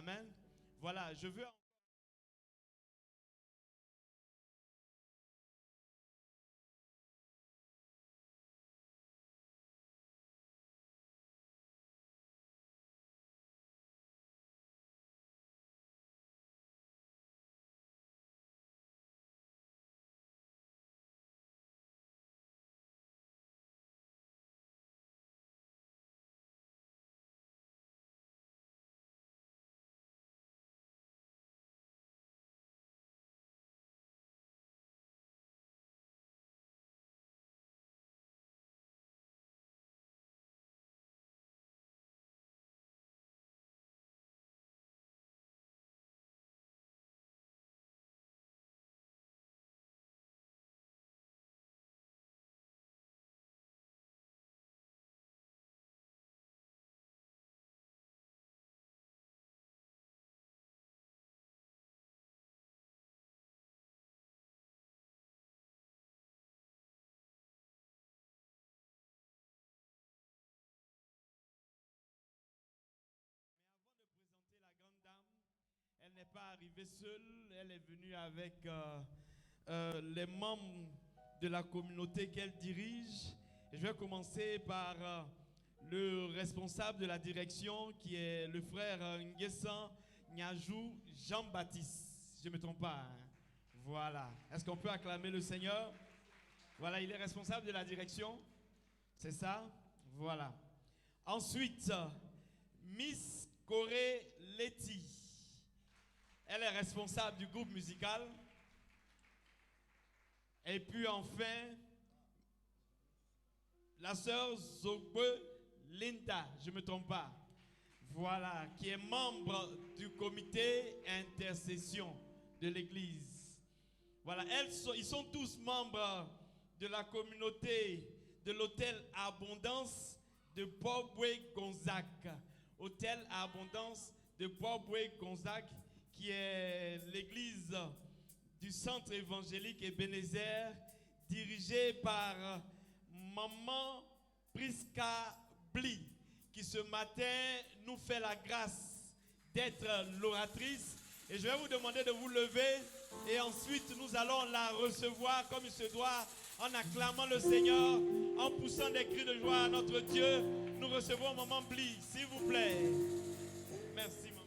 Amen. Voilà, je veux... Présenter la grande dame, elle n'est pas arrivée seule, elle est venue avec les membres de la communauté qu'elle dirige. Et je vais commencer par le responsable de la direction qui est le frère Nguessan Nyajou Jean-Baptiste. Je ne me trompe pas. Hein? Voilà. Est-ce qu'on peut acclamer le Seigneur? Voilà, il est responsable de la direction. C'est ça? Voilà. Ensuite, Miss Corée Letty. Elle est responsable du groupe musical. Et puis enfin, la sœur Zogbe Linda, je ne me trompe pas. Voilà, qui est membre du comité intercession de l'église. Voilà, ils sont tous membres de la communauté de l'hôtel Abondance de Port-Boué-Gonzague. Hôtel Abondance de Port-Boué-Gonzague, qui est l'église du centre évangélique Ebenezer, dirigée par Maman Priska Bli, qui ce matin nous fait la grâce d'être l'oratrice. Et je vais vous demander de vous lever et ensuite nous allons la recevoir comme il se doit, en acclamant le Seigneur, en poussant des cris de joie à notre Dieu. Nous recevons Maman Bli, s'il vous plaît. Merci, maman.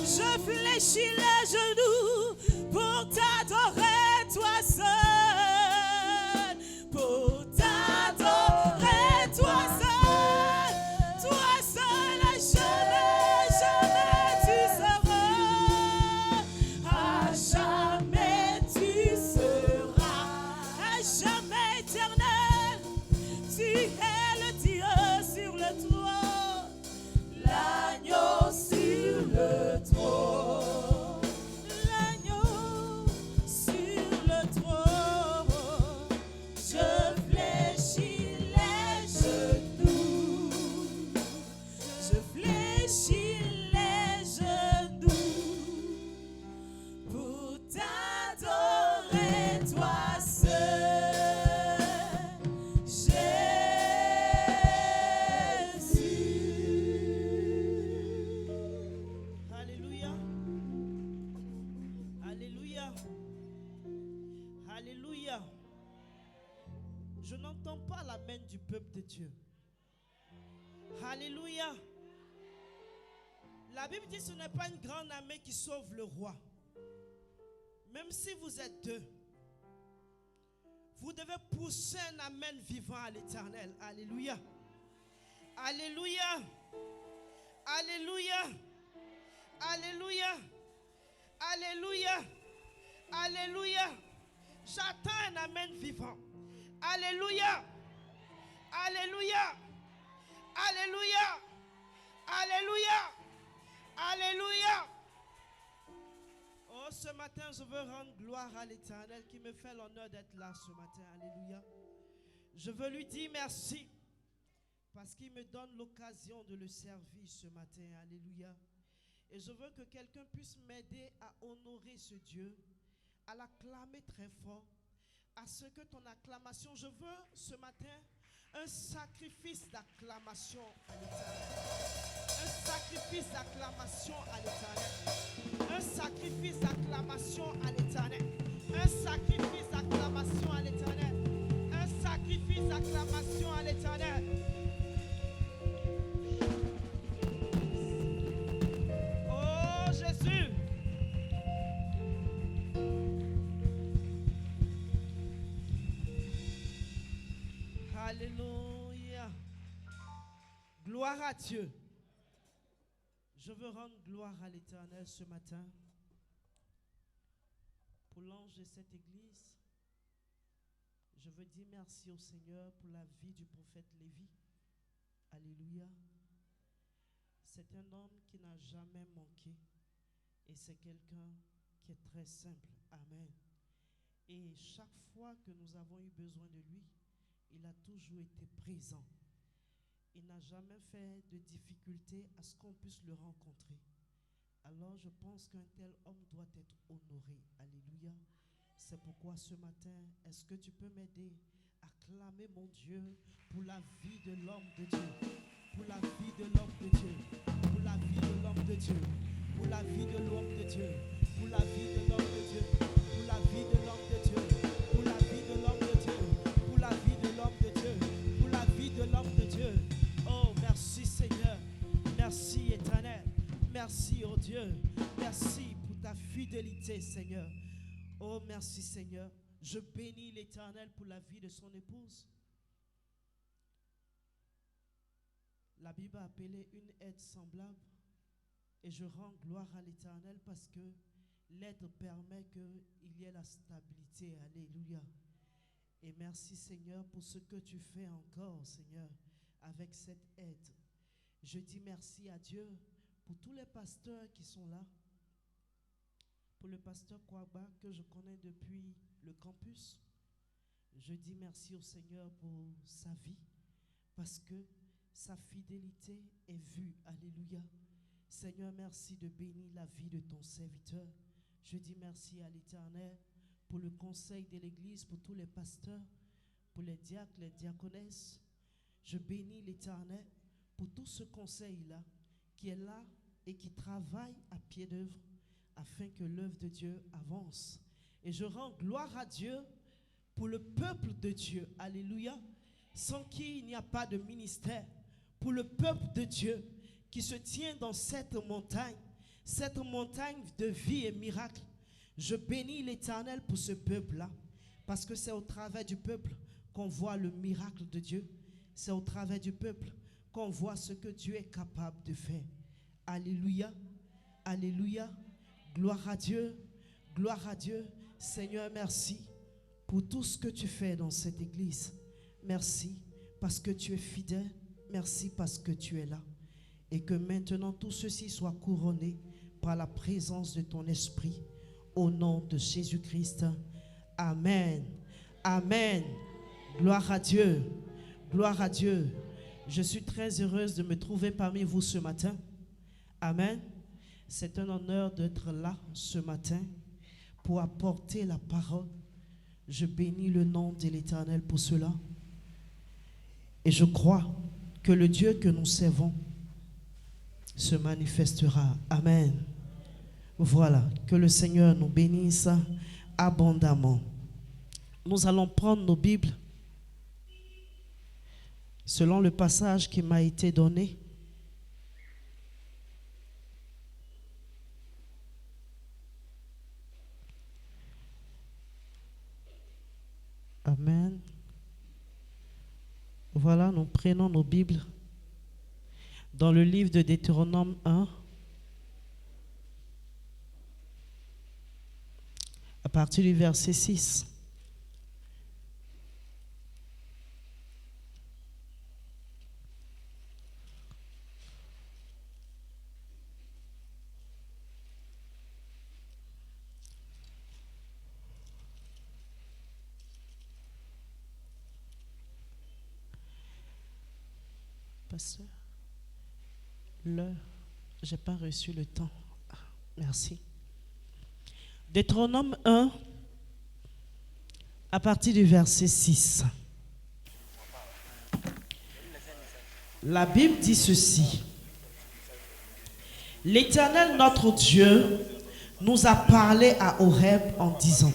Je fléchis les genoux. Je n'entends pas l'amen du peuple de Dieu. Alléluia. La Bible dit que ce n'est pas une grande armée qui sauve le roi. Même si vous êtes deux, vous devez pousser un amen vivant à l'Éternel. Alléluia. Alléluia. Alléluia. Alléluia. Alléluia. Alléluia. J'attends un amen vivant. Alléluia. Alléluia. Alléluia. Alléluia. Alléluia. Oh, ce matin, je veux rendre gloire à l'Éternel qui me fait l'honneur d'être là ce matin. Alléluia. Je veux lui dire merci parce qu'il me donne l'occasion de le servir ce matin. Alléluia. Et je veux que quelqu'un puisse m'aider à honorer ce Dieu, à l'acclamer très fort, à ce que ton acclamation, je veux ce matin un sacrifice d'acclamation à l'Éternel. Un sacrifice d'acclamation à l'Éternel. Un sacrifice d'acclamation à l'Éternel. Un sacrifice d'acclamation à l'Éternel. Un sacrifice d'acclamation à l'Éternel. Oh Jésus. Alléluia. Gloire à Dieu. Je veux rendre gloire à l'Éternel ce matin pour l'ange de cette église. Je veux dire merci au Seigneur pour la vie du prophète Lévi. Alléluia. C'est un homme qui n'a jamais manqué et c'est quelqu'un qui est très simple. Amen. Et chaque fois que nous avons eu besoin de lui, il a toujours été présent. Il n'a jamais fait de difficulté à ce qu'on puisse le rencontrer. Alors je pense qu'un tel homme doit être honoré. Alléluia. C'est pourquoi ce matin, est-ce que tu peux m'aider à clamer mon Dieu pour la vie de l'homme de Dieu, pour la vie de l'homme de Dieu, pour la vie de l'homme de Dieu, pour la vie de l'homme de Dieu, pour la vie de l'homme de Dieu, pour la vie de l'homme de Dieu, pour la vie de l'homme de Dieu, pour la vie de l'homme de Dieu, pour la vie de l'homme de Dieu. Oh, merci Seigneur, merci Éternel, merci oh Dieu, merci pour ta fidélité Seigneur. Oh, merci Seigneur. Je bénis l'Éternel pour la vie de son épouse. La Bible a appelé une aide semblable. Et je rends gloire à l'Éternel parce que l'aide permet qu'il y ait la stabilité. Alléluia. Et merci Seigneur pour ce que tu fais encore, Seigneur, avec cette aide. Je dis merci à Dieu pour tous les pasteurs qui sont là. Pour le pasteur Kouaba que je connais depuis le campus, je dis merci au Seigneur pour sa vie parce que sa fidélité est vue. Alléluia. Seigneur, merci de bénir la vie de ton serviteur. Je dis merci à l'Éternel pour le conseil de l'Église, pour tous les pasteurs, pour les diacres, les diaconesses. Je bénis l'Éternel pour tout ce conseil-là qui est là et qui travaille à pied d'œuvre afin que l'œuvre de Dieu avance. Et je rends gloire à Dieu pour le peuple de Dieu. Alléluia. Sans qui il n'y a pas de ministère. Pour le peuple de Dieu qui se tient dans cette montagne de vie et miracle. Je bénis l'Éternel pour ce peuple-là. Parce que c'est au travers du peuple qu'on voit le miracle de Dieu. C'est au travers du peuple qu'on voit ce que Dieu est capable de faire. Alléluia. Alléluia. Gloire à Dieu, gloire à Dieu. Seigneur, merci pour tout ce que tu fais dans cette église. Merci parce que tu es fidèle. Merci parce que tu es là. Et que maintenant tout ceci soit couronné par la présence de ton esprit. Au nom de Jésus-Christ. Amen. Amen. Gloire à Dieu. Gloire à Dieu. Je suis très heureuse de me trouver parmi vous ce matin. Amen. C'est un honneur d'être là ce matin pour apporter la parole. Je bénis le nom de l'Éternel pour cela. Et je crois que le Dieu que nous servons se manifestera. Amen. Voilà, que le Seigneur nous bénisse abondamment. Nous allons prendre nos Bibles selon le passage qui m'a été donné. Amen. Voilà, nous prenons nos Bibles dans le livre de Deutéronome 1, à partir du verset 6. Pasteur, l'heure, je n'ai pas reçu le temps. Merci. Deutéronome 1, à partir du verset 6. La Bible dit ceci. L'Éternel, notre Dieu, nous a parlé à Horeb en disant,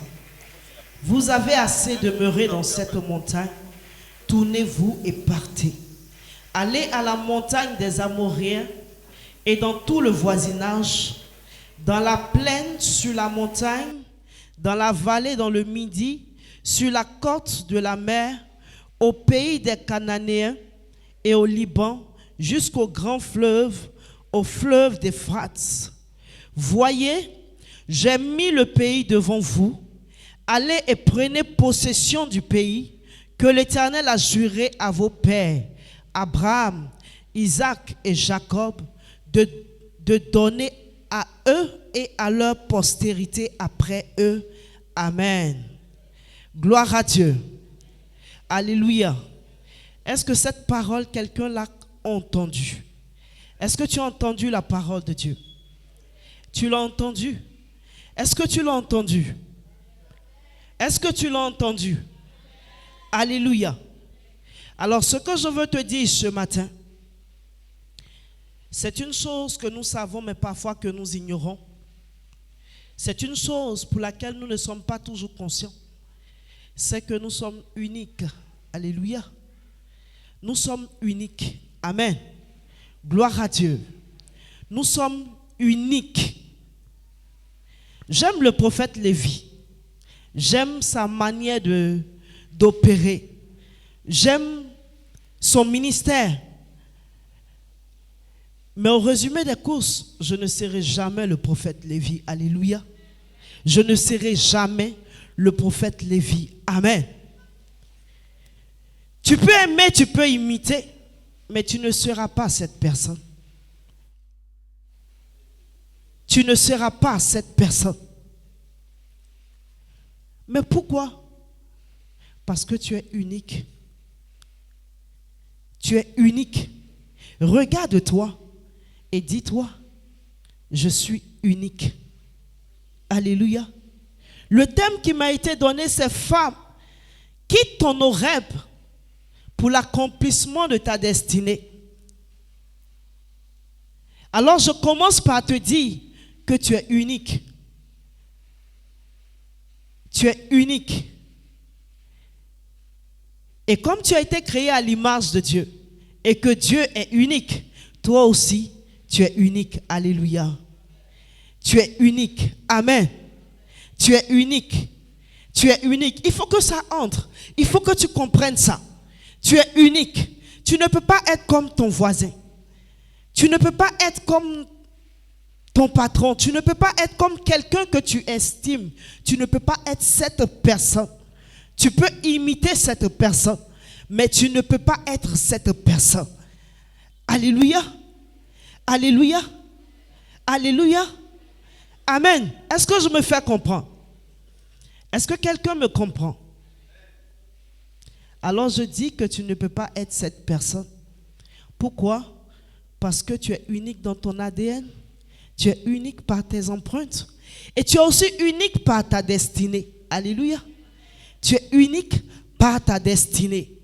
vous avez assez demeuré dans cette montagne, tournez-vous et partez. Allez à la montagne des Amoréens et dans tout le voisinage, dans la plaine, sur la montagne, dans la vallée, dans le midi, sur la côte de la mer, au pays des Cananéens et au Liban, jusqu'au grand fleuve, au fleuve d'Euphrate. Voyez, j'ai mis le pays devant vous. Allez et prenez possession du pays que l'Éternel a juré à vos pères, Abraham, Isaac et Jacob, de donner à eux et à leur postérité après eux. Amen. Gloire à Dieu. Alléluia. Est-ce que cette parole, quelqu'un l'a entendue? Est-ce que tu as entendu la parole de Dieu? Tu l'as entendue? Est-ce que tu l'as entendue? Est-ce que tu l'as entendue? Alléluia. Alors, ce que je veux te dire ce matin, c'est une chose que nous savons, mais parfois que nous ignorons. C'est une chose pour laquelle nous ne sommes pas toujours conscients. C'est que nous sommes uniques. Alléluia. Nous sommes uniques. Amen. Gloire à Dieu. Nous sommes uniques. J'aime le prophète Lévi. J'aime sa manière d'opérer. J'aime son ministère. Mais au résumé des courses, je ne serai jamais le prophète Lévi. Alléluia. Je ne serai jamais le prophète Lévi. Amen. Tu peux aimer, tu peux imiter, mais tu ne seras pas cette personne. Tu ne seras pas cette personne. Mais pourquoi? Parce que tu es unique. Tu es unique. Regarde-toi et dis-toi, je suis unique. Alléluia. Le thème qui m'a été donné, c'est femme, quitte ton Horeb pour l'accomplissement de ta destinée. Alors je commence par te dire que tu es unique. Tu es unique. Et comme tu as été créé à l'image de Dieu et que Dieu est unique, toi aussi, tu es unique. Alléluia. Tu es unique. Amen. Tu es unique. Tu es unique. Il faut que ça entre. Il faut que tu comprennes ça. Tu es unique. Tu ne peux pas être comme ton voisin. Tu ne peux pas être comme ton patron. Tu ne peux pas être comme quelqu'un que tu estimes. Tu ne peux pas être cette personne. Tu peux imiter cette personne, mais tu ne peux pas être cette personne. Alléluia. Alléluia. Alléluia. Amen. Est-ce que je me fais comprendre? Est-ce que quelqu'un me comprend? Alors je dis que tu ne peux pas être cette personne. Pourquoi? Parce que tu es unique dans ton ADN. Tu es unique par tes empreintes. Et tu es aussi unique par ta destinée. Alléluia. Tu es unique par ta destinée.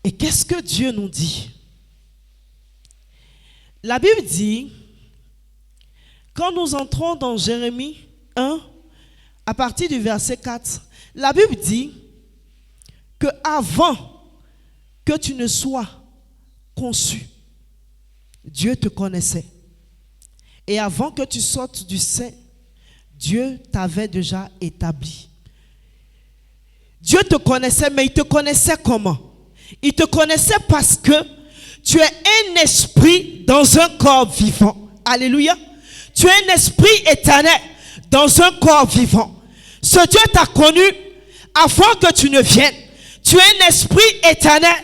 Et qu'est-ce que Dieu nous dit? La Bible dit, quand nous entrons dans Jérémie 1, à partir du verset 4, la Bible dit que avant que tu ne sois conçu, Dieu te connaissait. Et avant que tu sortes du sein, Dieu t'avait déjà établi. Dieu te connaissait, mais il te connaissait comment? Il te connaissait parce que tu es un esprit dans un corps vivant. Alléluia. Tu es un esprit éternel dans un corps vivant. Ce Dieu t'a connu avant que tu ne viennes. Tu es un esprit éternel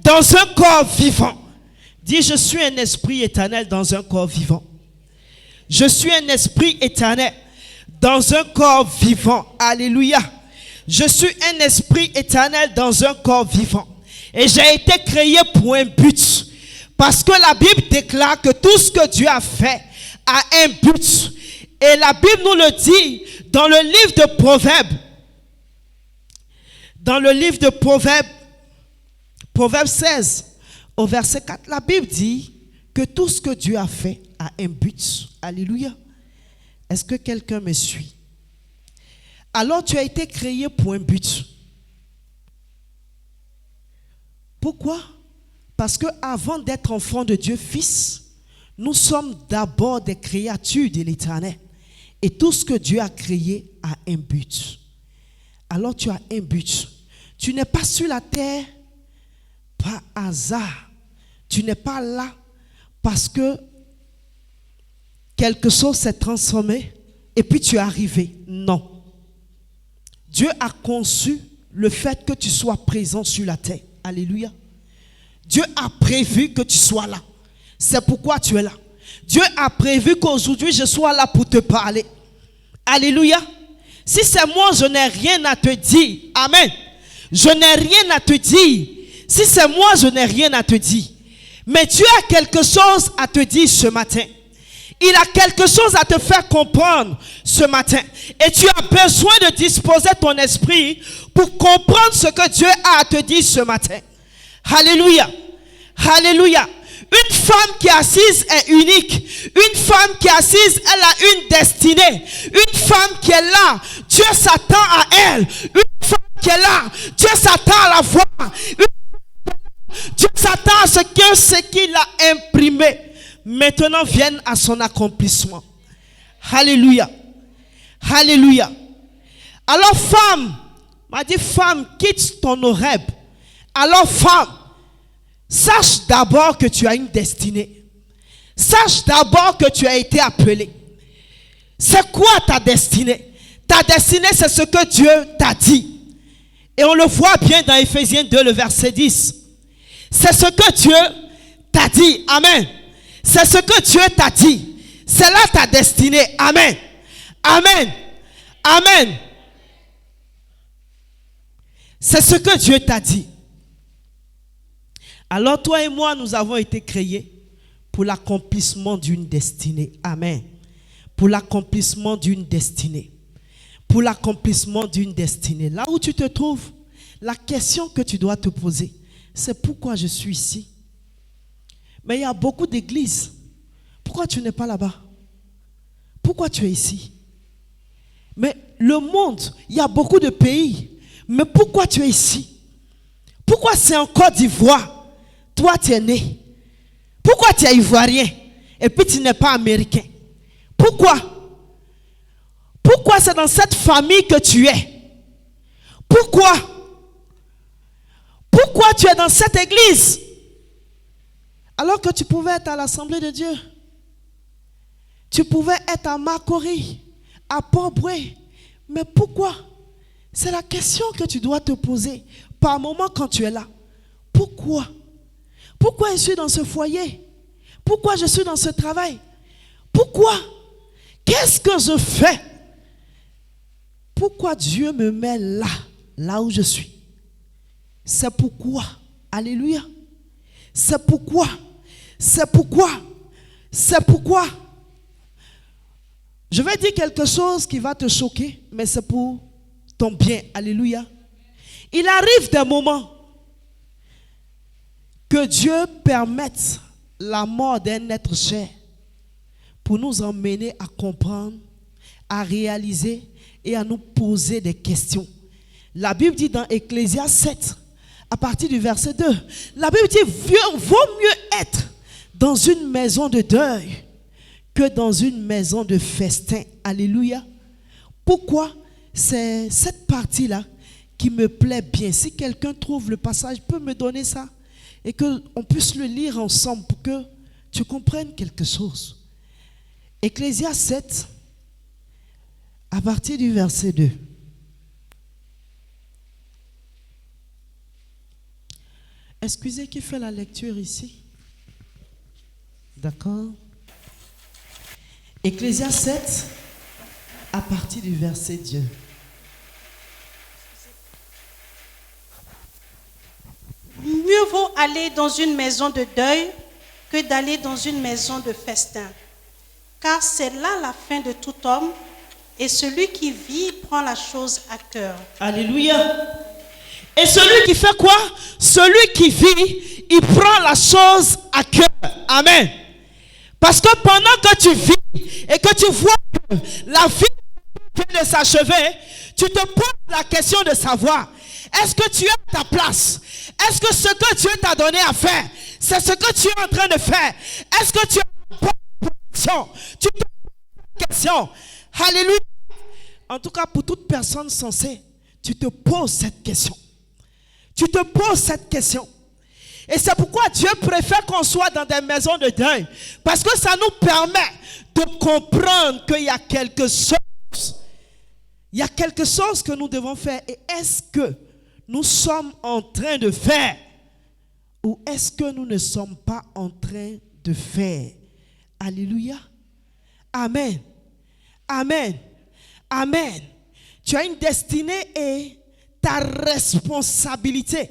dans un corps vivant. Dis, je suis un esprit éternel dans un corps vivant. Je suis un esprit éternel dans un corps vivant. Alléluia. Je suis un esprit éternel dans un corps vivant. Et j'ai été créé pour un but. Parce que la Bible déclare que tout ce que Dieu a fait a un but. Et la Bible nous le dit dans le livre de Proverbes. Dans le livre de Proverbes, Proverbe 16, au verset 4, la Bible dit que tout ce que Dieu a fait a un but. Alléluia. Est-ce que quelqu'un me suit? Alors tu as été créé pour un but. Pourquoi? Parce que avant d'être enfant de Dieu, fils, nous sommes d'abord des créatures de l'Éternel. Et tout ce que Dieu a créé a un but. Alors tu as un but. Tu n'es pas sur la terre par hasard. Tu n'es pas là parce que quelque chose s'est transformé et puis tu es arrivé. Non. Dieu a conçu le fait que tu sois présent sur la terre. Alléluia. Dieu a prévu que tu sois là. C'est pourquoi tu es là. Dieu a prévu qu'aujourd'hui je sois là pour te parler. Alléluia. Si c'est moi, je n'ai rien à te dire. Amen. Je n'ai rien à te dire. Si c'est moi, je n'ai rien à te dire. Mais Dieu a quelque chose à te dire ce matin. Il a quelque chose à te faire comprendre ce matin. Et tu as besoin de disposer ton esprit pour comprendre ce que Dieu a à te dire ce matin. Alléluia. Alléluia. Une femme qui est assise est unique. Une femme qui est assise, elle a une destinée. Une femme qui est là, Dieu s'attend à elle. Une femme qui est là, Dieu s'attend à la voir. Dieu s'attend à ce que ce qu'il a imprimé maintenant vienne à son accomplissement. Alléluia. Alléluia. Alors femme, m'a dit femme, quitte ton oreille. Alors femme, sache d'abord que tu as une destinée. Sache d'abord que tu as été appelé. C'est quoi ta destinée? Ta destinée, c'est ce que Dieu t'a dit. Et on le voit bien dans Ephésiens 2, le verset 10. C'est ce que Dieu t'a dit. Amen. C'est ce que Dieu t'a dit. C'est là ta destinée. Amen. Amen. Amen. C'est ce que Dieu t'a dit. Alors toi et moi, nous avons été créés pour l'accomplissement d'une destinée. Amen. Pour l'accomplissement d'une destinée. Pour l'accomplissement d'une destinée. Là où tu te trouves, la question que tu dois te poser, c'est pourquoi je suis ici. Mais il y a beaucoup d'églises. Pourquoi tu n'es pas là-bas? Pourquoi tu es ici? Mais le monde, il y a beaucoup de pays. Mais pourquoi tu es ici? Pourquoi c'est en Côte d'Ivoire? Toi, tu es né. Pourquoi tu es ivoirien et puis tu n'es pas américain? Pourquoi? Pourquoi c'est dans cette famille que tu es? Pourquoi? Pourquoi tu es dans cette église? Alors que tu pouvais être à l'Assemblée de Dieu. Tu pouvais être à Makori, à Port-Boué. Mais pourquoi? C'est la question que tu dois te poser par moment quand tu es là. Pourquoi? Pourquoi je suis dans ce foyer? Pourquoi je suis dans ce travail? Pourquoi? Qu'est-ce que je fais? Pourquoi Dieu me met là, là où je suis? C'est pourquoi. Alléluia. C'est pourquoi. C'est pourquoi. C'est pourquoi. Je vais dire quelque chose qui va te choquer, mais c'est pour ton bien. Alléluia. Il arrive des moments que Dieu permette la mort d'un être cher pour nous emmener à comprendre, à réaliser et à nous poser des questions. La Bible dit dans Ecclésiaste 7, à partir du verset 2, la Bible dit, vaut mieux être dans une maison de deuil que dans une maison de festin. Alléluia. Pourquoi? C'est cette partie-là qui me plaît bien. Si quelqu'un trouve le passage, peut me donner ça et qu'on puisse le lire ensemble pour que tu comprennes quelque chose. Ecclésiaste 7, à partir du verset 2. Excusez qui fait la lecture ici. D'accord. Ecclésiaste 7, à partir du verset 2. Mieux vaut aller dans une maison de deuil que d'aller dans une maison de festin. Car c'est là la fin de tout homme, et celui qui vit prend la chose à cœur. Alléluia. Et celui qui fait quoi? Celui qui vit, il prend la chose à cœur. Amen. Parce que pendant que tu vis et que tu vois que la vie vient de s'achever, tu te poses la question de savoir, est-ce que tu es à ta place? Est-ce que ce que Dieu t'a donné à faire, c'est ce que tu es en train de faire? Est-ce que tu as une bonne position? Tu te poses la question. Alléluia. En tout cas, pour toute personne sensée, tu te poses cette question. Tu te poses cette question. Et c'est pourquoi Dieu préfère qu'on soit dans des maisons de deuil. Parce que ça nous permet de comprendre qu'il y a quelque chose. Il y a quelque chose que nous devons faire. Et est-ce que nous sommes en train de faire? Ou est-ce que nous ne sommes pas en train de faire? Alléluia. Amen. Amen. Amen. Tu as une destinée et ta responsabilité,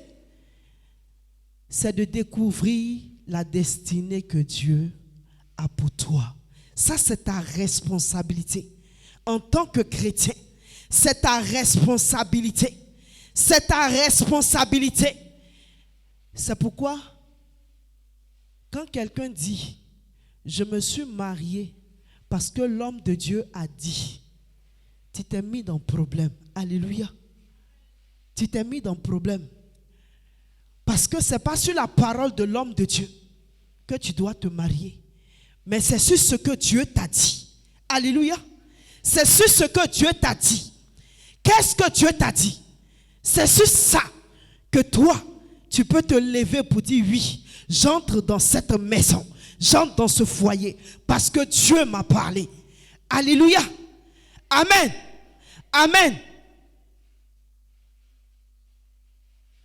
c'est de découvrir la destinée que Dieu a pour toi. Ça, c'est ta responsabilité. En tant que chrétien, c'est ta responsabilité. C'est ta responsabilité. C'est pourquoi, quand quelqu'un dit, je me suis marié parce que l'homme de Dieu a dit, tu t'es mis dans le problème. Alléluia. Tu t'es mis dans le problème. Parce que ce n'est pas sur la parole de l'homme de Dieu que tu dois te marier. Mais c'est sur ce que Dieu t'a dit. Alléluia. C'est sur ce que Dieu t'a dit. Qu'est-ce que Dieu t'a dit? C'est sur ça que toi, tu peux te lever pour dire oui, j'entre dans cette maison. J'entre dans ce foyer parce que Dieu m'a parlé. Alléluia. Amen. Amen.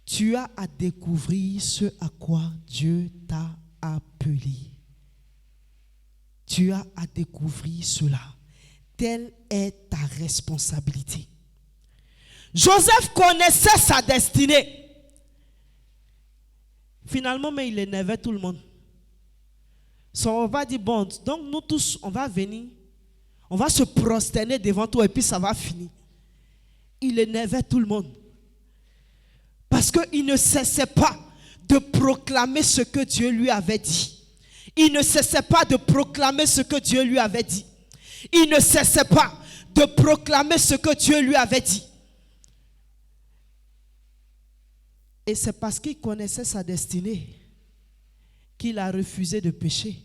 Tu as à découvrir ce à quoi Dieu t'a appelé. Tu as à découvrir cela. Telle est ta responsabilité. Joseph connaissait sa destinée. Finalement, mais il énervait tout le monde. On va dire, bon, donc nous tous, on va venir, on va se prosterner devant toi et puis ça va finir. Il énervait tout le monde. Parce qu'il ne cessait pas de proclamer ce que Dieu lui avait dit. Il ne cessait pas de proclamer ce que Dieu lui avait dit. Il ne cessait pas de proclamer ce que Dieu lui avait dit. Et c'est parce qu'il connaissait sa destinée qu'il a refusé de pécher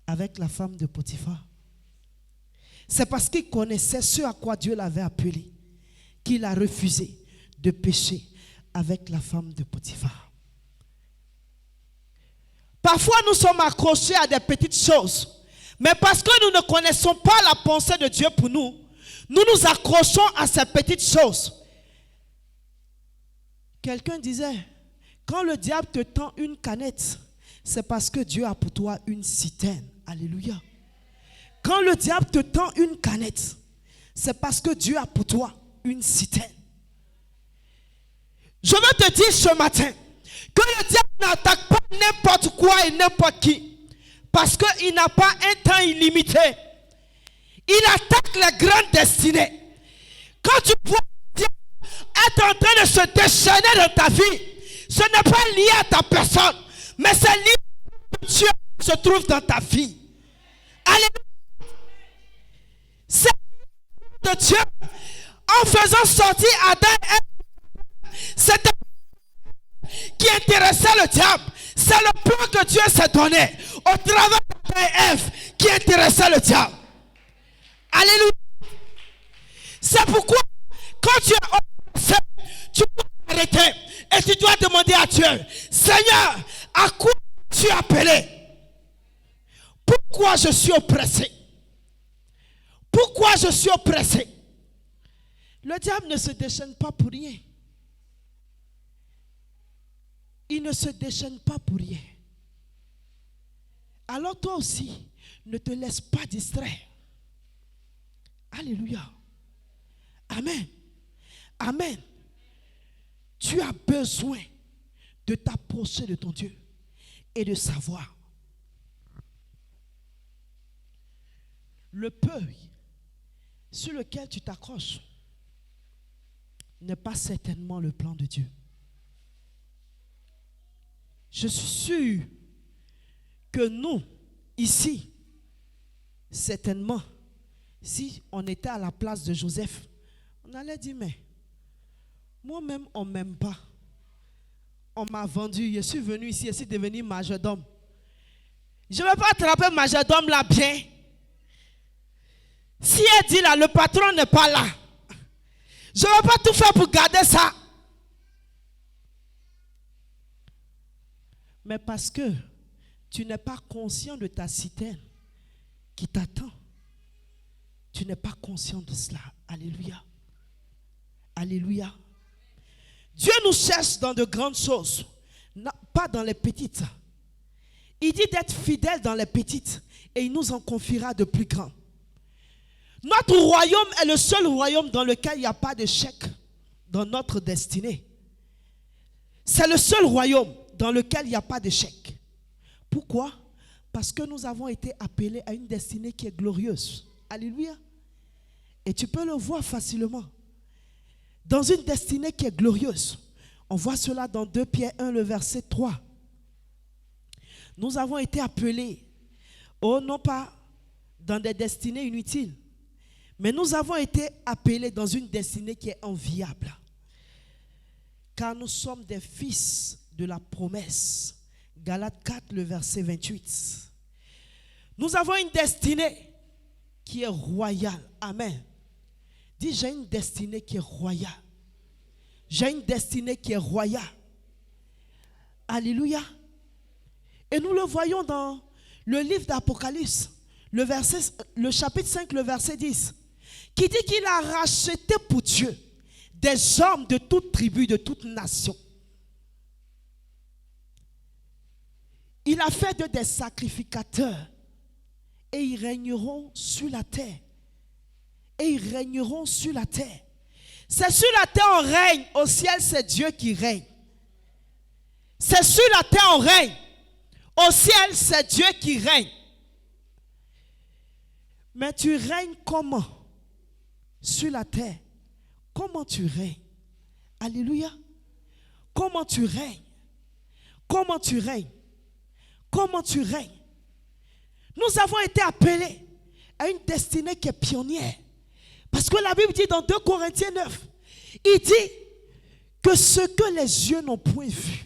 avec la femme de Potiphar. C'est parce qu'il connaissait ce à quoi Dieu l'avait appelé qu'il a refusé de pécher avec la femme de Potiphar. Parfois, nous sommes accrochés à des petites choses. Mais parce que nous ne connaissons pas la pensée de Dieu pour nous, nous nous accrochons à ces petites choses. Quelqu'un disait, quand le diable te tend une canette, c'est parce que Dieu a pour toi une citerne. Alléluia. Quand le diable te tend une canette, c'est parce que Dieu a pour toi une citerne. Je veux te dire ce matin que le diable n'attaque pas n'importe quoi et n'importe qui. Parce qu'il n'a pas un temps illimité. Il attaque les grandes destinées. Quand tu vois Dieu être en train de se déchaîner dans ta vie, ce n'est pas lié à ta personne, mais c'est lié à Dieu qui se trouve dans ta vie. Alléluia. C'est en faisant sortir Adam et Ève, c'était qui intéressait le diable. C'est le plan que Dieu s'est donné au travers d'Adam et Ève qui intéressait le diable. Alléluia. C'est pourquoi quand tu es oppressé, tu dois t'arrêter et tu dois demander à Dieu, Seigneur, à quoi tu es appelé? Pourquoi je suis oppressé? Pourquoi je suis oppressé? Le diable ne se déchaîne pas pour rien. Il ne se déchaîne pas pour rien. Alors toi aussi, ne te laisse pas distraire. Alléluia. Amen. Amen. Tu as besoin de t'approcher de ton Dieu et de savoir. Le peu sur lequel tu t'accroches n'est pas certainement le plan de Dieu. Je suis sûr que nous, ici, certainement, si on était à la place de Joseph, on allait dire, mais moi-même, on ne m'aime pas. On m'a vendu, je suis venu ici, je suis devenu majordome. Je ne vais pas attraper majordome là bien. Si elle dit là, le patron n'est pas là, je ne vais pas tout faire pour garder ça. Mais parce que tu n'es pas conscient de ta citerne qui t'attend, tu n'es pas conscient de cela. Alléluia. Alléluia. Dieu nous cherche dans de grandes choses, pas dans les petites. Il dit d'être fidèle dans les petites et il nous en confiera de plus grands. Notre royaume est le seul royaume dans lequel il n'y a pas d'échec dans notre destinée. C'est le seul royaume dans lequel il n'y a pas d'échec. Pourquoi? Parce que nous avons été appelés à une destinée qui est glorieuse. Alléluia. Et tu peux le voir facilement. Dans une destinée qui est glorieuse. On voit cela dans 2 Pierre 1, le verset 3. Nous avons été appelés, non pas dans des destinées inutiles, mais nous avons été appelés dans une destinée qui est enviable. Car nous sommes des fils de la promesse. Galates 4, le verset 28. Nous avons une destinée qui est royale. Amen. Dis, j'ai une destinée qui est royale. J'ai une destinée qui est royale. Alléluia. Et nous le voyons dans le livre d'Apocalypse, le chapitre 5, le verset 10, qui dit qu'il a racheté pour Dieu des hommes de toute tribu, de toute nation. Il a fait d'eux des sacrificateurs et ils régneront sur la terre. Et ils régneront sur la terre. C'est sur la terre on règne, au ciel c'est Dieu qui règne. C'est sur la terre on règne, au ciel c'est Dieu qui règne. Mais tu règnes comment? Sur la terre. Comment tu règnes? Alléluia. Comment tu règnes? Comment tu règnes? Comment tu règnes? Nous avons été appelés à une destinée qui est pionnière. Parce que la Bible dit dans 2 Corinthiens 9, il dit que ce que les yeux n'ont point vu,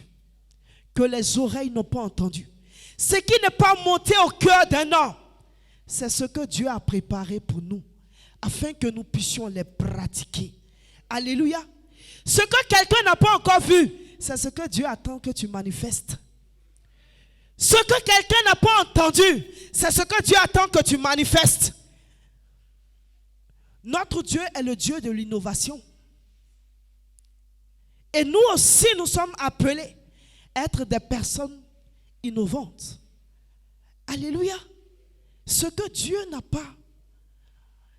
que les oreilles n'ont pas entendu, ce qui n'est pas monté au cœur d'un homme, c'est ce que Dieu a préparé pour nous, afin que nous puissions les pratiquer. Alléluia. Ce que quelqu'un n'a pas encore vu, c'est ce que Dieu attend que tu manifestes. Ce que quelqu'un n'a pas entendu, c'est ce que Dieu attend que tu manifestes. Notre Dieu est le Dieu de l'innovation. Et nous aussi, nous sommes appelés à être des personnes innovantes. Alléluia. Ce que Dieu n'a pas,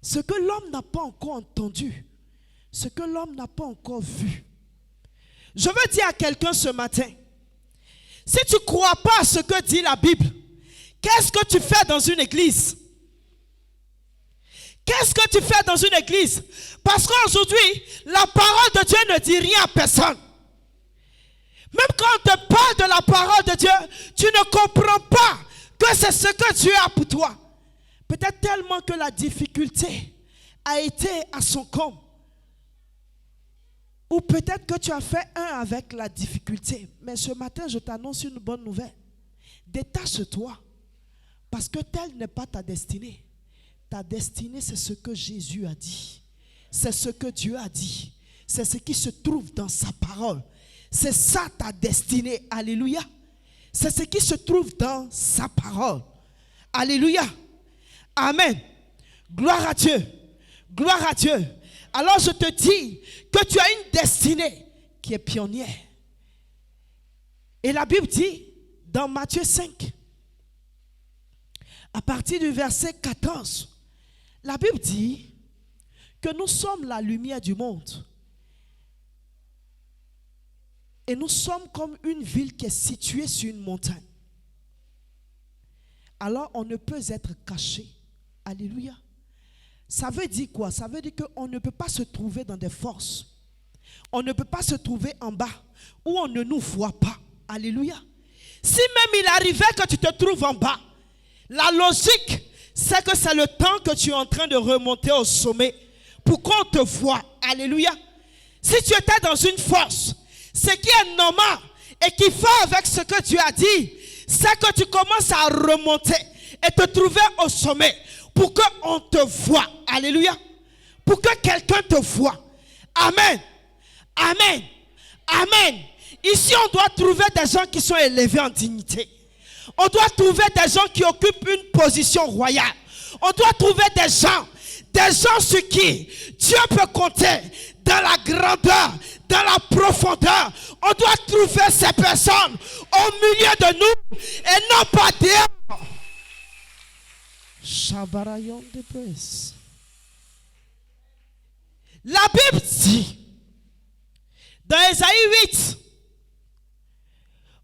ce que l'homme n'a pas encore entendu, ce que l'homme n'a pas encore vu. Je veux dire à quelqu'un ce matin, si tu ne crois pas à ce que dit la Bible, qu'est-ce que tu fais dans une église? Qu'est-ce que tu fais dans une église? Parce qu'aujourd'hui, la parole de Dieu ne dit rien à personne. Même quand on te parle de la parole de Dieu, tu ne comprends pas que c'est ce que Dieu a pour toi. Peut-être tellement que la difficulté a été à son comble. Ou peut-être que tu as fait un avec la difficulté. Mais ce matin, je t'annonce une bonne nouvelle. Détache-toi. Parce que telle n'est pas ta destinée. Ta destinée, c'est ce que Jésus a dit. C'est ce que Dieu a dit. C'est ce qui se trouve dans sa parole. C'est ça ta destinée. Alléluia. C'est ce qui se trouve dans sa parole. Alléluia. Amen. Gloire à Dieu. Gloire à Dieu. Alors je te dis que tu as une destinée qui est pionnière. Et la Bible dit dans Matthieu 5, à partir du verset 14, la Bible dit que nous sommes la lumière du monde. Et nous sommes comme une ville qui est située sur une montagne. Alors on ne peut être caché. Alléluia. Ça veut dire quoi? Ça veut dire qu'on ne peut pas se trouver dans des forces. On ne peut pas se trouver en bas où on ne nous voit pas. Alléluia. Si même il arrivait que tu te trouves en bas, la logique, c'est que c'est le temps que tu es en train de remonter au sommet pour qu'on te voie. Alléluia. Si tu étais dans une force, ce qui est normal et qui fait avec ce que tu as dit, c'est que tu commences à remonter et te trouver au sommet pour qu'on te voie. Alléluia. Pour que quelqu'un te voie. Amen. Amen. Amen. Ici, on doit trouver des gens qui sont élevés en dignité. On doit trouver des gens qui occupent une position royale. On doit trouver des gens sur qui Dieu peut compter dans la grandeur, dans la profondeur. On doit trouver ces personnes au milieu de nous et non pas dehors. Chabarayon de presse. La Bible dit dans Ésaïe 8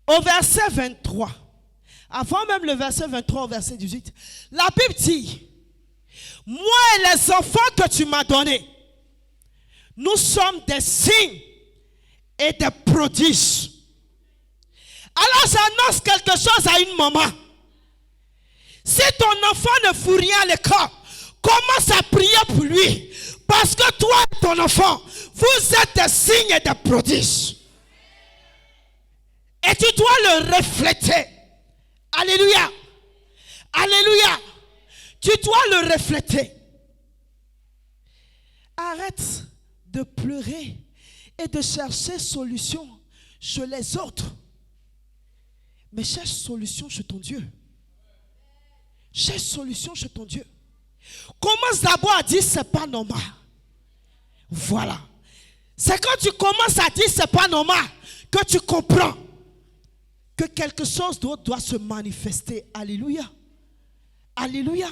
au verset 23, avant même le verset 23 au verset 18, la Bible dit: moi et les enfants que tu m'as donnés, nous sommes des signes et des prodiges. Alors j'annonce quelque chose à une maman. Si ton enfant ne fout rien à l'école, commence à prier pour lui. Parce que toi et ton enfant, vous êtes des signes et des prodiges. Et tu dois le refléter. Alléluia. Alléluia. Tu dois le refléter. Arrête de pleurer et de chercher solution chez les autres. Mais cherche solution chez ton Dieu. Cherche solution chez ton Dieu. Commence d'abord à dire c'est pas normal. Voilà. C'est quand tu commences à dire c'est pas normal que tu comprends que quelque chose d'autre doit se manifester. Alléluia. Alléluia.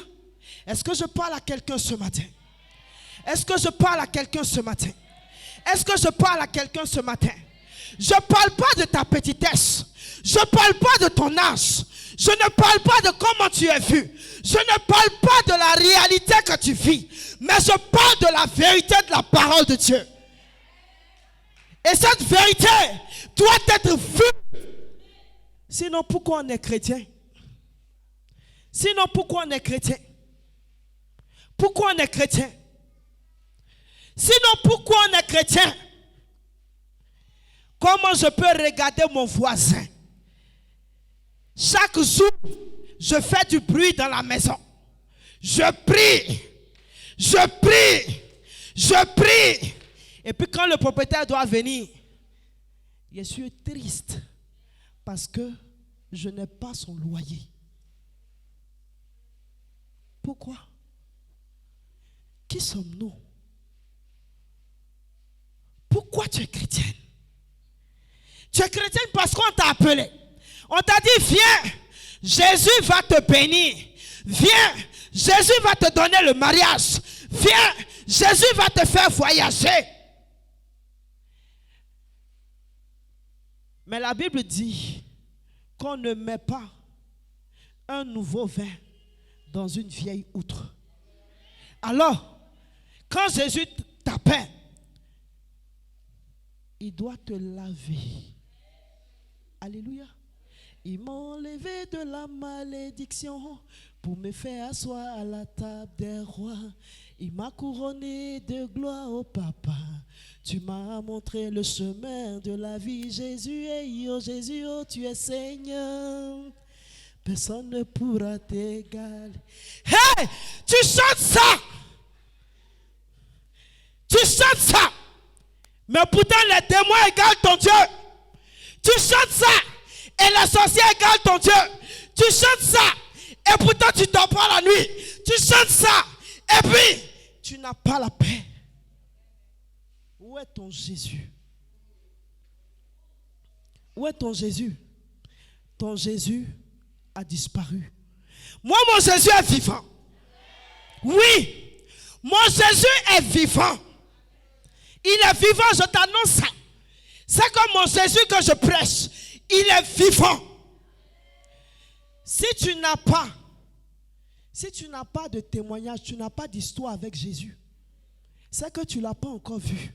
Est-ce que je parle à quelqu'un ce matin? Est-ce que je parle à quelqu'un ce matin? Est-ce que je parle à quelqu'un ce matin? Je ne parle pas de ta petitesse. Je ne parle pas de ton âge. Je ne parle pas de comment tu es vu. Je ne parle pas de la réalité que tu vis. Mais je parle de la vérité de la parole de Dieu. Et cette vérité doit être vue. Sinon, pourquoi on est chrétien? Sinon, pourquoi on est chrétien? Pourquoi on est chrétien? Sinon, pourquoi on est chrétien? Comment je peux regarder mon voisin? Chaque jour, je fais du bruit dans la maison. Je prie. Je prie. Je prie. Et puis quand le propriétaire doit venir, je suis triste parce que je n'ai pas son loyer. Pourquoi? Qui sommes-nous? Pourquoi tu es chrétienne? Tu es chrétienne parce qu'on t'a appelé. On t'a dit, viens, Jésus va te bénir. Viens, Jésus va te donner le mariage. Viens, Jésus va te faire voyager. Mais la Bible dit qu'on ne met pas un nouveau vin dans une vieille outre. Alors, quand Jésus t'appelle, il doit te laver. Alléluia. Ils m'ont enlevé de la malédiction pour me faire asseoir à la table des rois. Il m'a couronné de gloire au papa. Tu m'as montré le chemin de la vie, Jésus, et oh Jésus, oh tu es Seigneur. Personne ne pourra t'égaler. Hey, tu chantes ça. Tu chantes ça. Mais pourtant les démons égalent ton Dieu. Tu chantes ça. Et les sorciers égalent ton Dieu. Tu chantes ça. Et pourtant tu dors pas la nuit. Tu chantes ça. Et puis tu n'as pas la paix. Où est ton Jésus? Où est ton Jésus? Ton Jésus a disparu. Moi, mon Jésus est vivant. Oui, mon Jésus est vivant. Il est vivant, je t'annonce ça. C'est comme mon Jésus que je prêche. Il est vivant. Si tu n'as pas de témoignage, tu n'as pas d'histoire avec Jésus, c'est que tu ne l'as pas encore vu.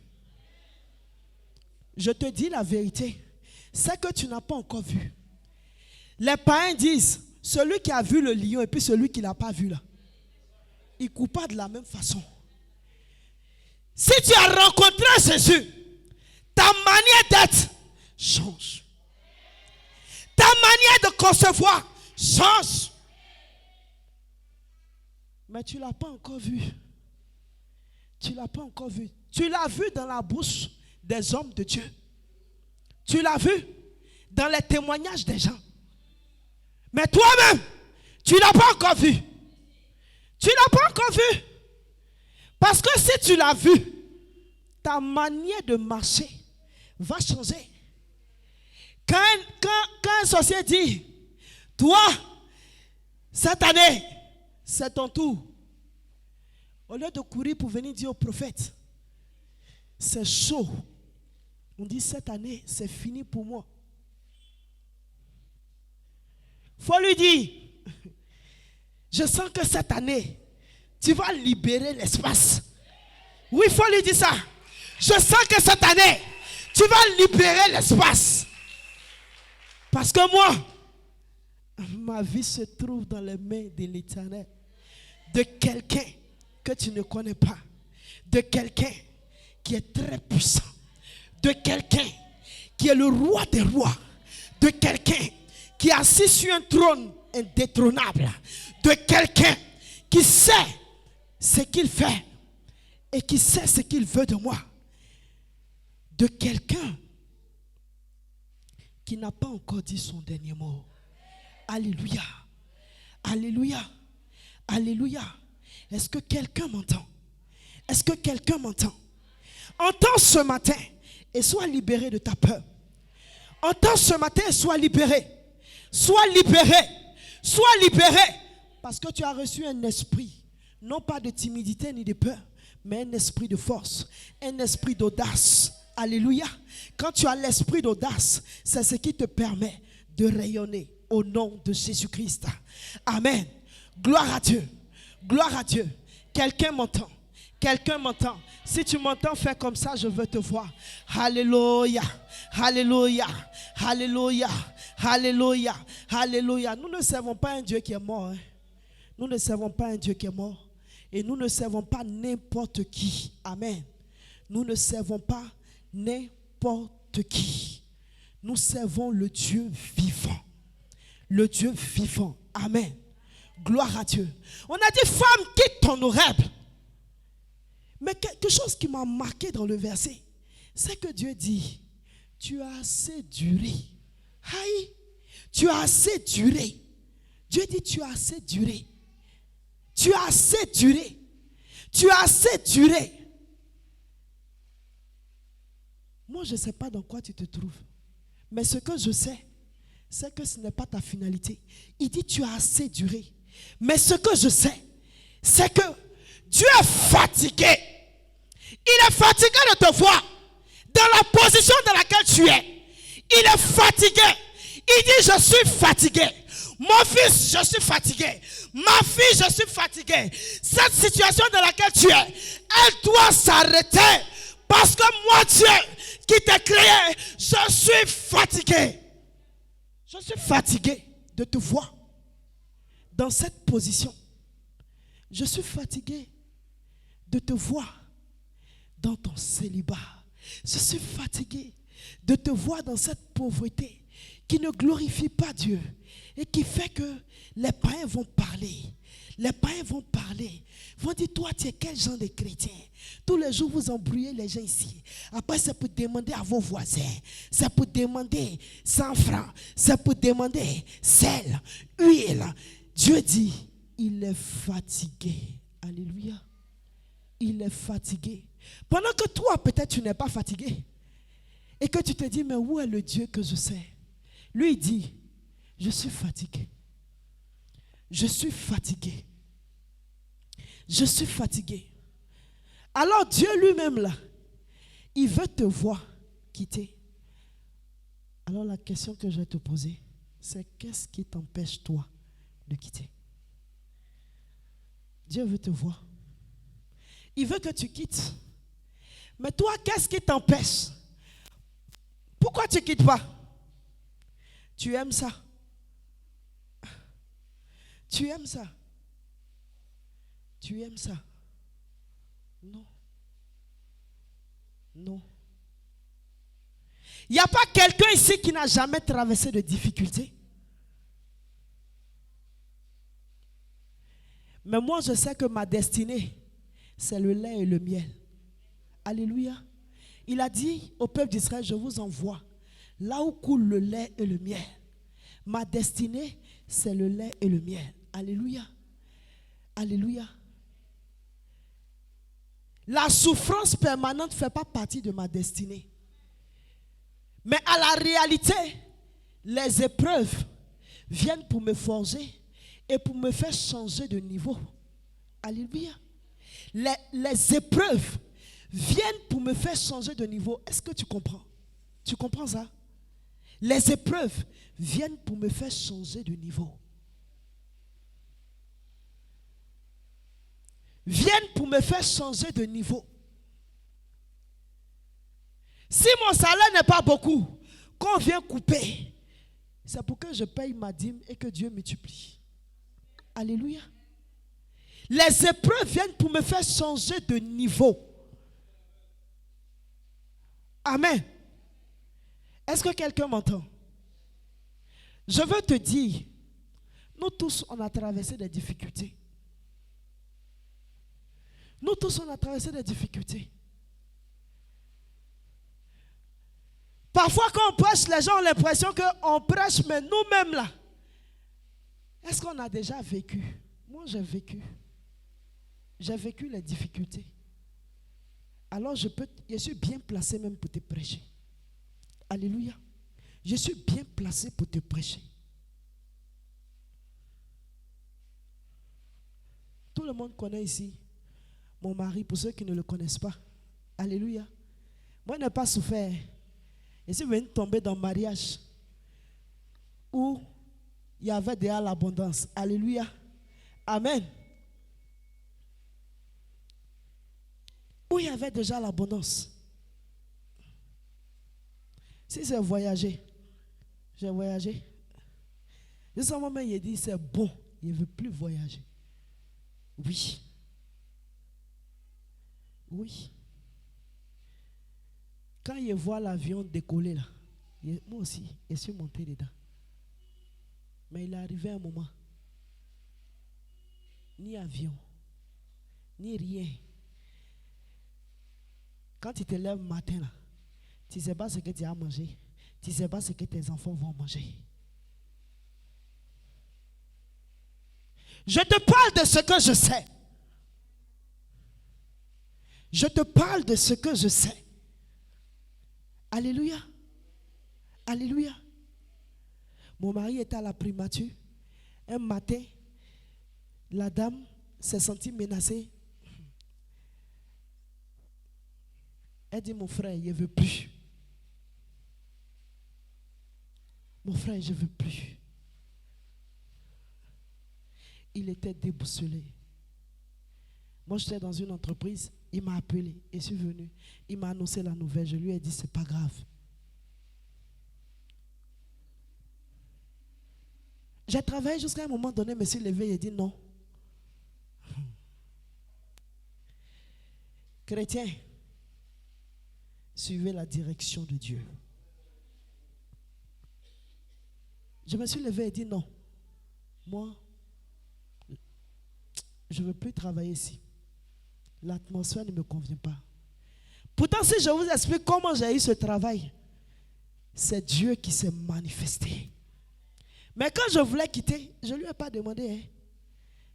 Je te dis la vérité, c'est que tu n'as pas encore vu. Les païens disent, celui qui a vu le lion et puis celui qui ne l'a pas vu là, il ne court pas de la même façon. Si tu as rencontré Jésus, ta manière d'être change. Ta manière de concevoir change. Mais tu ne l'as pas encore vu. Tu ne l'as pas encore vu. Tu l'as vu dans la bouche des hommes de Dieu. Tu l'as vu dans les témoignages des gens. Mais toi-même, tu ne l'as pas encore vu. Tu ne l'as pas encore vu. Parce que si tu l'as vu, ta manière de marcher va changer. Quand un sorcier dit, toi, cette année, c'est ton tour. Au lieu de courir pour venir dire au prophète, c'est chaud. On dit, cette année, c'est fini pour moi. Il faut lui dire, je sens que cette année, tu vas libérer l'espace. Oui, il faut lui dire ça. Je sens que cette année, tu vas libérer l'espace. Parce que moi, ma vie se trouve dans les mains de l'Éternel. De quelqu'un que tu ne connais pas. De quelqu'un qui est très puissant. De quelqu'un qui est le roi des rois. De quelqu'un qui est assis sur un trône indétrônable. De quelqu'un qui sait ce qu'il fait et qui sait ce qu'il veut de moi. De quelqu'un qui n'a pas encore dit son dernier mot. Alléluia. Alléluia. Alléluia. Est-ce que quelqu'un m'entend? Est-ce que quelqu'un m'entend? Entends ce matin et sois libéré de ta peur. Entends ce matin et sois libéré. Sois libéré. Sois libéré. Parce que tu as reçu un esprit, non pas de timidité ni de peur, mais un esprit de force, un esprit d'audace. Alléluia. Quand tu as l'esprit d'audace, c'est ce qui te permet de rayonner au nom de Jésus-Christ. Amen. Gloire à Dieu. Gloire à Dieu. Quelqu'un m'entend. Quelqu'un m'entend. Si tu m'entends, fais comme ça, je veux te voir. Alléluia. Alléluia. Alléluia. Alléluia. Alléluia. Nous ne servons pas un Dieu qui est mort. Hein. Nous ne servons pas un Dieu qui est mort. Et nous ne servons pas n'importe qui. Amen. Nous ne servons pas n'importe qui. Nous servons le Dieu vivant. Le Dieu vivant. Amen. Gloire à Dieu. On a dit, femme, quitte ton horrible. Mais quelque chose qui m'a marqué dans le verset, c'est que Dieu dit, tu as assez duré. Aïe, tu as assez duré. Dieu dit, tu as assez duré. Tu as assez duré. Tu as assez duré. Moi, je ne sais pas dans quoi tu te trouves. Mais ce que je sais, c'est que ce n'est pas ta finalité. Il dit, tu as assez duré. Mais ce que je sais, c'est que Dieu est fatigué. Il est fatigué de te voir dans la position dans laquelle tu es. Il est fatigué. Il dit, je suis fatigué. Mon fils, je suis fatigué. Ma fille, je suis fatigué. Cette situation dans laquelle tu es, elle doit s'arrêter. Parce que moi, Dieu, qui t'ai créé, je suis fatigué. Je suis fatigué de te voir dans cette position. Je suis fatigué de te voir dans ton célibat. Je suis fatigué de te voir dans cette pauvreté qui ne glorifie pas Dieu et qui fait que les païens vont parler. Les païens vont parler. Vont dire, toi, tu es quel genre de chrétien? Tous les jours, vous embrouillez les gens ici. Après, c'est pour demander à vos voisins. C'est pour demander 100 francs. C'est pour demander sel, huile. Dieu dit, il est fatigué. Alléluia. Il est fatigué. Pendant que toi, peut-être, tu n'es pas fatigué. Et que tu te dis, mais où est le Dieu que je sais? Lui, il dit, je suis fatigué. Je suis fatigué. Je suis fatigué. Alors Dieu lui-même là, il veut te voir quitter. Alors la question que je vais te poser, c'est qu'est-ce qui t'empêche toi de quitter? Dieu veut te voir. Il veut que tu quittes. Mais toi, qu'est-ce qui t'empêche? Pourquoi tu ne quittes pas? Tu aimes ça. Tu aimes ça. Tu aimes ça. Non. Non. Il n'y a pas quelqu'un ici qui n'a jamais traversé de difficultés. Mais moi, je sais que ma destinée, c'est le lait et le miel. Alléluia. Il a dit au peuple d'Israël, je vous envoie là où coule le lait et le miel. Ma destinée, c'est le lait et le miel. Alléluia. Alléluia. La souffrance permanente ne fait pas partie de ma destinée. Mais à la réalité, les épreuves viennent pour me forger et pour me faire changer de niveau. Alléluia. Les épreuves viennent pour me faire changer de niveau. Est-ce que tu comprends? Tu comprends ça? Les épreuves viennent pour me faire changer de niveau. Viennent pour me faire changer de niveau. Si mon salaire n'est pas beaucoup, quand on vient couper, c'est pour que je paye ma dîme et que Dieu multiplie. Alléluia. Les épreuves viennent pour me faire changer de niveau. Amen. Est-ce que quelqu'un m'entend? Je veux te dire, nous tous, on a traversé des difficultés. Nous tous, on a traversé des difficultés. Parfois, quand on prêche, les gens ont l'impression qu'on prêche, mais nous-mêmes là, est-ce qu'on a déjà vécu? Moi, j'ai vécu. J'ai vécu les difficultés. Alors, je suis bien placé même pour te prêcher. Alléluia. Je suis bien placé pour te prêcher. Tout le monde connaît ici mon mari, pour ceux qui ne le connaissent pas. Alléluia. Moi, je n'ai pas souffert. Et si vous venez tomber dans le mariage où il y avait déjà l'abondance. Alléluia. Amen. Où il y avait déjà l'abondance. Si c'est voyager, j'ai voyagé. Et ce moment, il a dit, c'est bon, il ne veut plus voyager. Oui. Oui. Quand il voit l'avion décoller là, moi aussi, je suis monté dedans. Mais il est arrivé un moment, ni avion, ni rien. Quand tu te lèves le matin là, tu ne sais pas ce que tu as mangé. Tu ne sais pas ce que tes enfants vont manger. Je te parle de ce que je sais. Je te parle de ce que je sais. Alléluia. Alléluia. Mon mari était à la primature. Un matin, la dame s'est sentie menacée. Elle dit, mon frère, je ne veux plus. Mon frère, je ne veux plus. Il était déboussolé. Moi, j'étais dans une entreprise. Il m'a appelé et je suis venu. Il m'a annoncé la nouvelle. Je lui ai dit, c'est pas grave. J'ai travaillé jusqu'à un moment donné, je me suis levé et dit non. Chrétien, suivez la direction de Dieu. Je me suis levé et dit non. Moi, je ne veux plus travailler ici. L'atmosphère ne me convient pas. Pourtant, si je vous explique comment j'ai eu ce travail, c'est Dieu qui s'est manifesté. Mais quand je voulais quitter, je ne lui ai pas demandé. Hein.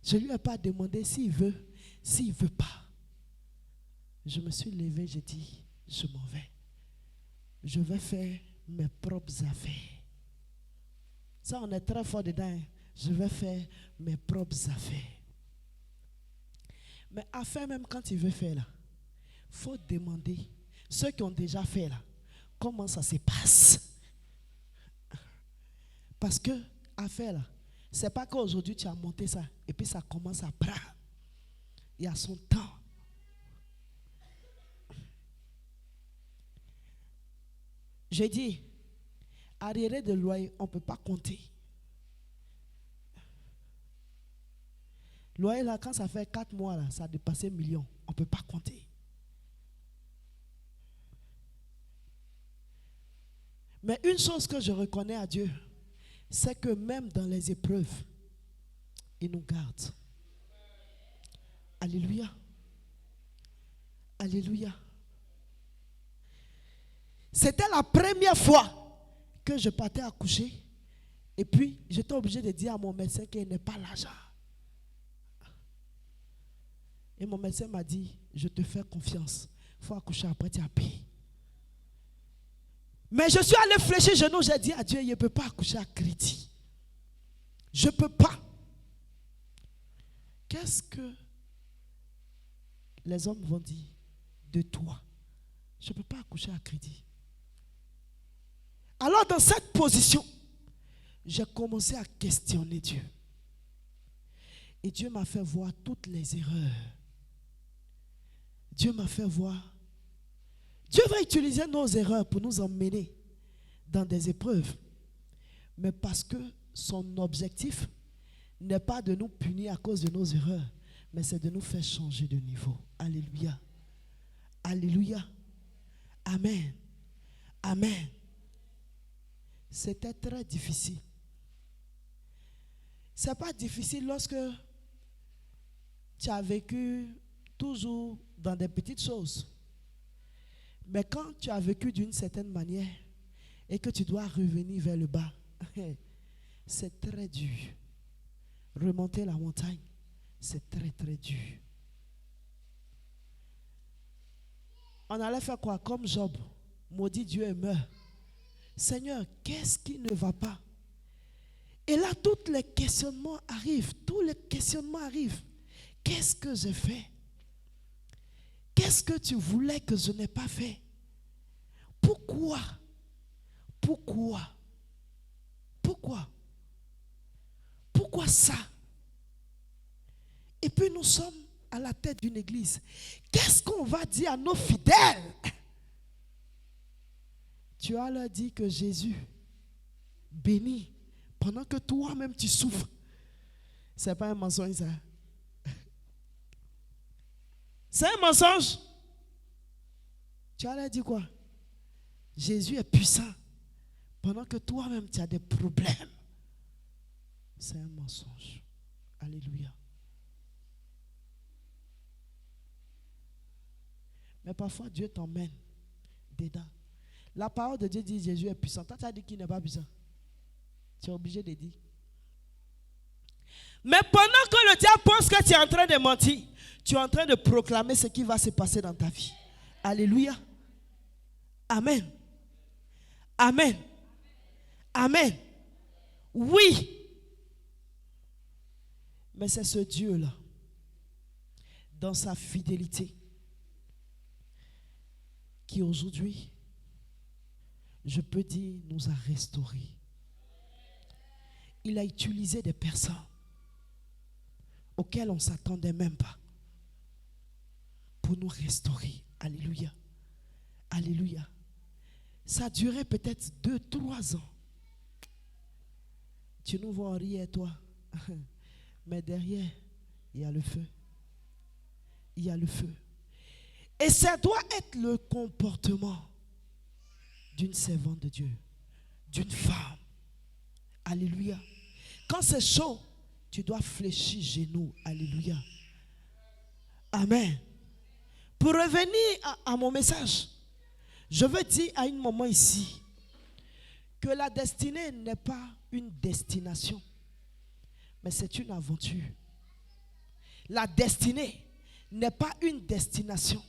Je ne lui ai pas demandé s'il veut, s'il ne veut pas. Je me suis levé, j'ai dit, je m'en vais. Je vais faire mes propres affaires. Ça, on est très fort dedans. Hein. Je vais faire mes propres affaires. Mais affaire même quand il veut faire là, il faut demander, ceux qui ont déjà fait là, comment ça se passe. Parce que affaire là, c'est pas qu'aujourd'hui tu as monté ça et puis ça commence à prendre. Il y a son temps. J'ai dit, arriéré de loyer, on ne peut pas compter. Loyer là, quand ça fait 4 mois là, ça a dépassé 1 million. On ne peut pas compter. Mais une chose que je reconnais à Dieu, c'est que même dans les épreuves, il nous garde. Alléluia. Alléluia. C'était la première fois que je partais accoucher. Et puis, j'étais obligé de dire à mon médecin qu'il n'est pas l'argent. Et mon médecin m'a dit, je te fais confiance. Il faut accoucher après, tu as payé. Mais je suis allé fléchir genoux, j'ai dit à Dieu, je ne peux pas accoucher à crédit. Je ne peux pas. Qu'est-ce que les hommes vont dire de toi? Je ne peux pas accoucher à crédit. Alors dans cette position, j'ai commencé à questionner Dieu. Et Dieu m'a fait voir toutes les erreurs. Dieu m'a fait voir. Dieu va utiliser nos erreurs pour nous emmener dans des épreuves. Mais parce que son objectif n'est pas de nous punir à cause de nos erreurs, mais c'est de nous faire changer de niveau. Alléluia. Alléluia. Amen. Amen. C'était très difficile. Ce n'est pas difficile lorsque tu as vécu toujours dans des petites choses. Mais quand tu as vécu d'une certaine manière et que tu dois revenir vers le bas, c'est très dur. Remonter la montagne, c'est très très dur. On allait faire quoi? Comme Job, maudit Dieu et meurt. Seigneur, qu'est-ce qui ne va pas? Et là, tous les questionnements arrivent. Tous les questionnements arrivent. Qu'est-ce que j'ai fait? Qu'est-ce que tu voulais que je n'ai pas fait? Pourquoi? Pourquoi? Pourquoi? Pourquoi ça? Et puis nous sommes à la tête d'une église. Qu'est-ce qu'on va dire à nos fidèles? Tu as leur dit que Jésus bénit pendant que toi-même tu souffres. Ce n'est pas un mensonge ça. C'est un mensonge. Tu as leur dit quoi? Jésus est puissant pendant que toi-même tu as des problèmes. C'est un mensonge. Alléluia. Mais parfois Dieu t'emmène dedans. La parole de Dieu dit Jésus est puissant. Toi tu as dit qu'il n'est pas puissant. Tu es obligé de dire. Mais pendant que le diable pense que tu es en train de mentir, tu es en train de proclamer ce qui va se passer dans ta vie. Alléluia. Amen. Amen. Amen. Oui. Mais c'est ce Dieu-là, dans sa fidélité, qui aujourd'hui, je peux dire, nous a restaurés. Il a utilisé des personnes auxquelles on ne s'attendait même pas pour nous restaurer. Alléluia. Alléluia. Ça a duré peut-être 2-3 ans. Tu nous vois en rire, toi. Mais derrière, il y a le feu. Il y a le feu. Et ça doit être le comportement d'une servante de Dieu, d'une femme. Alléluia. Quand c'est chaud, tu dois fléchir genoux. Alléluia. Amen. Pour revenir à mon message, je veux dire à un moment ici que la destinée n'est pas une destination, mais c'est une aventure. La destinée n'est pas une destination,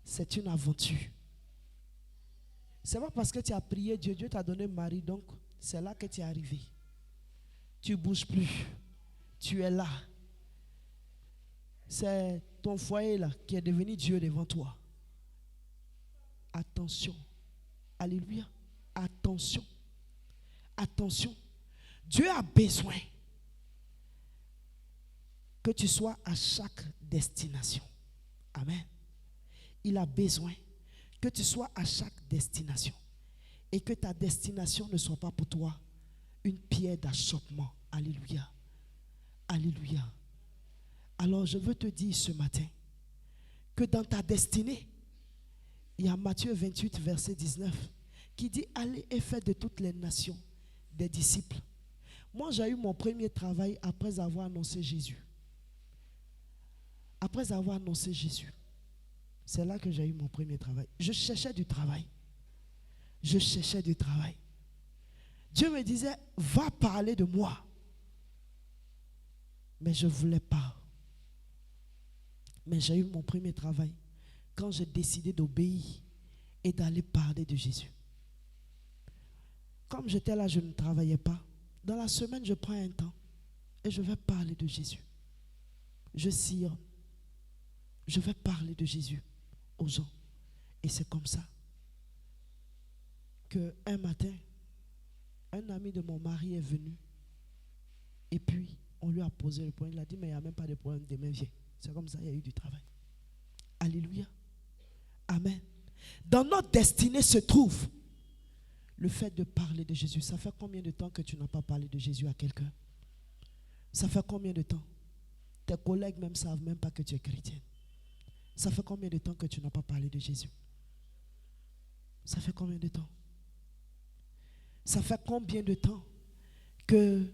c'est une aventure. C'est pas parce que tu as prié Dieu, Dieu t'a donné mari, donc c'est là que tu es arrivé. Tu ne bouges plus, tu es là. C'est ton foyer là qui est devenu Dieu devant toi. Attention. Alléluia. Attention. Attention. Dieu a besoin que tu sois à chaque destination. Amen. Il a besoin que tu sois à chaque destination et que ta destination ne soit pas pour toi une pierre d'achoppement. Alléluia. Alléluia. Alors je veux te dire ce matin que dans ta destinée, il y a Matthieu 28, verset 19 qui dit « Allez et faites de toutes les nations des disciples ». Moi, j'ai eu mon premier travail après avoir annoncé Jésus. Après avoir annoncé Jésus. C'est là que j'ai eu mon premier travail. Je cherchais du travail. Je cherchais du travail. Dieu me disait, va parler de moi. Mais je ne voulais pas. Mais j'ai eu mon premier travail quand j'ai décidé d'obéir et d'aller parler de Jésus. Comme j'étais là, je ne travaillais pas. Dans la semaine, je prends un temps et je vais parler de Jésus. Je sillonne. Je vais parler de Jésus aux gens. Et c'est comme ça qu'un matin, un ami de mon mari est venu. Et puis, on lui a posé le point. Il a dit, mais il n'y a même pas de problème, demain viens. C'est comme ça, il y a eu du travail. Alléluia. Amen. Dans notre destinée se trouve le fait de parler de Jésus. Ça fait combien de temps que tu n'as pas parlé de Jésus à quelqu'un? Ça fait combien de temps? Tes collègues même ne savent même pas que tu es chrétien. Ça fait combien de temps que tu n'as pas parlé de Jésus? Ça fait combien de temps? Ça fait combien de temps que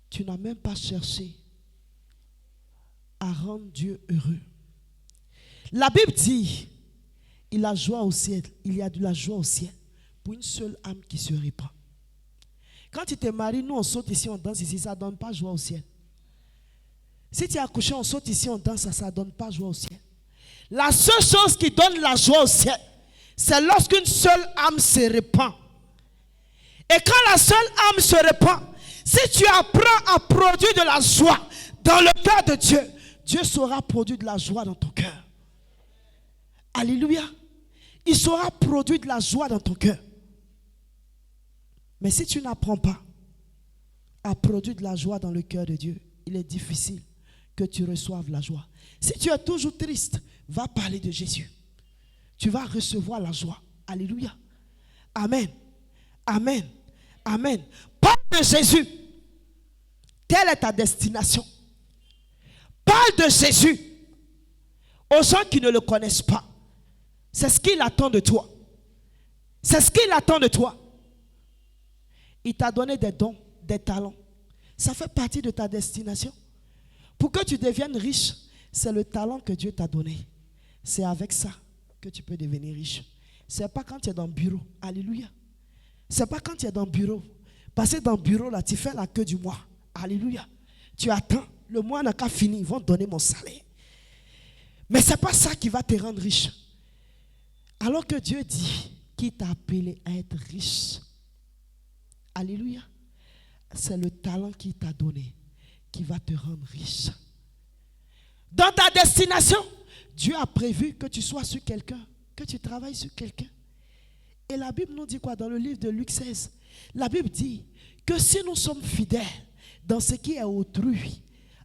tu n'as même pas cherché à rendre Dieu heureux? La Bible dit, il y a joie au ciel, il y a de la joie au ciel pour une seule âme qui se répand. Quand tu te maries, nous on saute ici, on danse ici, ça ne donne pas joie au ciel. Si tu es accouché, on saute ici, on danse, ça ne donne pas joie au ciel. La seule chose qui donne la joie au ciel, c'est lorsqu'une seule âme se répand. Et quand la seule âme se répand, si tu apprends à produire de la joie dans le cœur de Dieu, Dieu saura produire de la joie dans ton cœur. Alléluia. Il saura produire de la joie dans ton cœur. Mais si tu n'apprends pas à produire de la joie dans le cœur de Dieu, il est difficile que tu reçoives la joie. Si tu es toujours triste, va parler de Jésus. Tu vas recevoir la joie. Alléluia. Amen. Amen. Amen. Parle de Jésus. Telle est ta destination. Parle de Jésus aux gens qui ne le connaissent pas. C'est ce qu'il attend de toi. C'est ce qu'il attend de toi. Il t'a donné des dons, des talents. Ça fait partie de ta destination. Pour que tu deviennes riche, c'est le talent que Dieu t'a donné. C'est avec ça que tu peux devenir riche. Ce n'est pas quand tu es dans le bureau. Alléluia. Ce n'est pas quand tu es dans le bureau. Parce que dans le bureau, là, tu fais la queue du mois. Alléluia. Tu attends. Le mois n'a qu'à finir. Ils vont te donner mon salaire. Mais ce n'est pas ça qui va te rendre riche. Alors que Dieu dit qu'il t'a appelé à être riche. Alléluia. C'est le talent qu'il t'a donné qui va te rendre riche. Dans ta destination, Dieu a prévu que tu sois sur quelqu'un, que tu travailles sur quelqu'un. Et la Bible nous dit quoi dans le livre de Luc 16? La Bible dit que si nous sommes fidèles dans ce qui est autrui,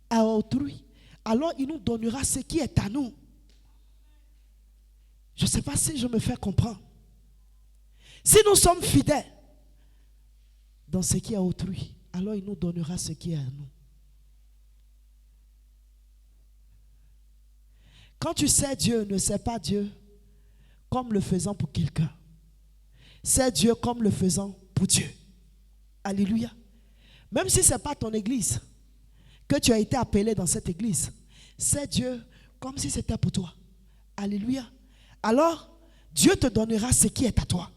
alors il nous donnera ce qui est à nous. Je ne sais pas si je me fais comprendre. Si nous sommes fidèles dans ce qui est à autrui, alors il nous donnera ce qui est à nous. Quand tu sais Dieu, ne sais pas Dieu comme le faisant pour quelqu'un. C'est Dieu comme le faisant pour Dieu. Alléluia. Même si ce n'est pas ton église, que tu as été appelé dans cette église, c'est Dieu comme si c'était pour toi. Alléluia. Alors, Dieu te donnera ce qui est à toi.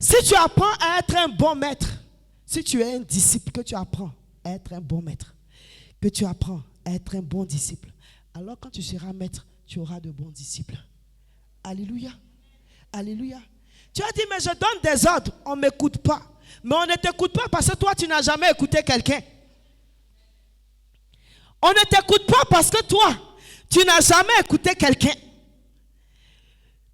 Si tu apprends à être un bon maître, si tu es un disciple, que tu apprends à être un bon maître, que tu apprends à être un bon disciple, alors quand tu seras maître, tu auras de bons disciples. Alléluia. Alléluia. Tu as dit, mais je donne des ordres, on ne m'écoute pas. Mais on ne t'écoute pas parce que toi, tu n'as jamais écouté quelqu'un. On ne t'écoute pas parce que toi, tu n'as jamais écouté quelqu'un.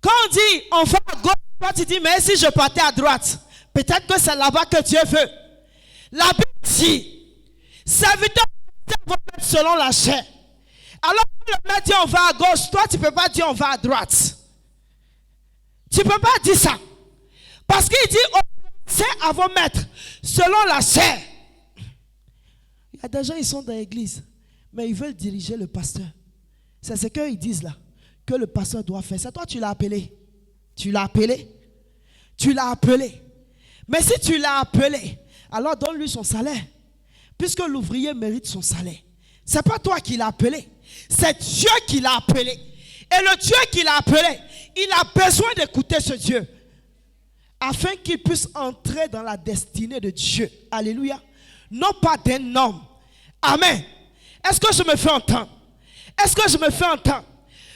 Quand on dit, on va à gauche, toi tu dis, mais si je partais à droite, peut-être que c'est là-bas que Dieu veut. La Bible dit, serviteur vont mettre selon la chair. Alors, le maître dit, on va à gauche, toi tu ne peux pas dire, on va à droite. Tu ne peux pas dire ça. Parce qu'il dit, c'est à vos maîtres, selon la chair. Il y a des gens, ils sont dans l'église, mais ils veulent diriger le pasteur. C'est ce qu'ils disent là, que le pasteur doit faire. C'est toi, tu l'as appelé. Tu l'as appelé. Tu l'as appelé. Mais si tu l'as appelé, alors donne-lui son salaire. Puisque l'ouvrier mérite son salaire. Ce n'est pas toi qui l'as appelé. C'est Dieu qui l'a appelé. Et le Dieu qui l'a appelé, il a besoin d'écouter ce Dieu. Afin qu'il puisse entrer dans la destinée de Dieu. Alléluia. Non pas d'un homme. Amen. Est-ce que je me fais entendre? Est-ce que je me fais entendre?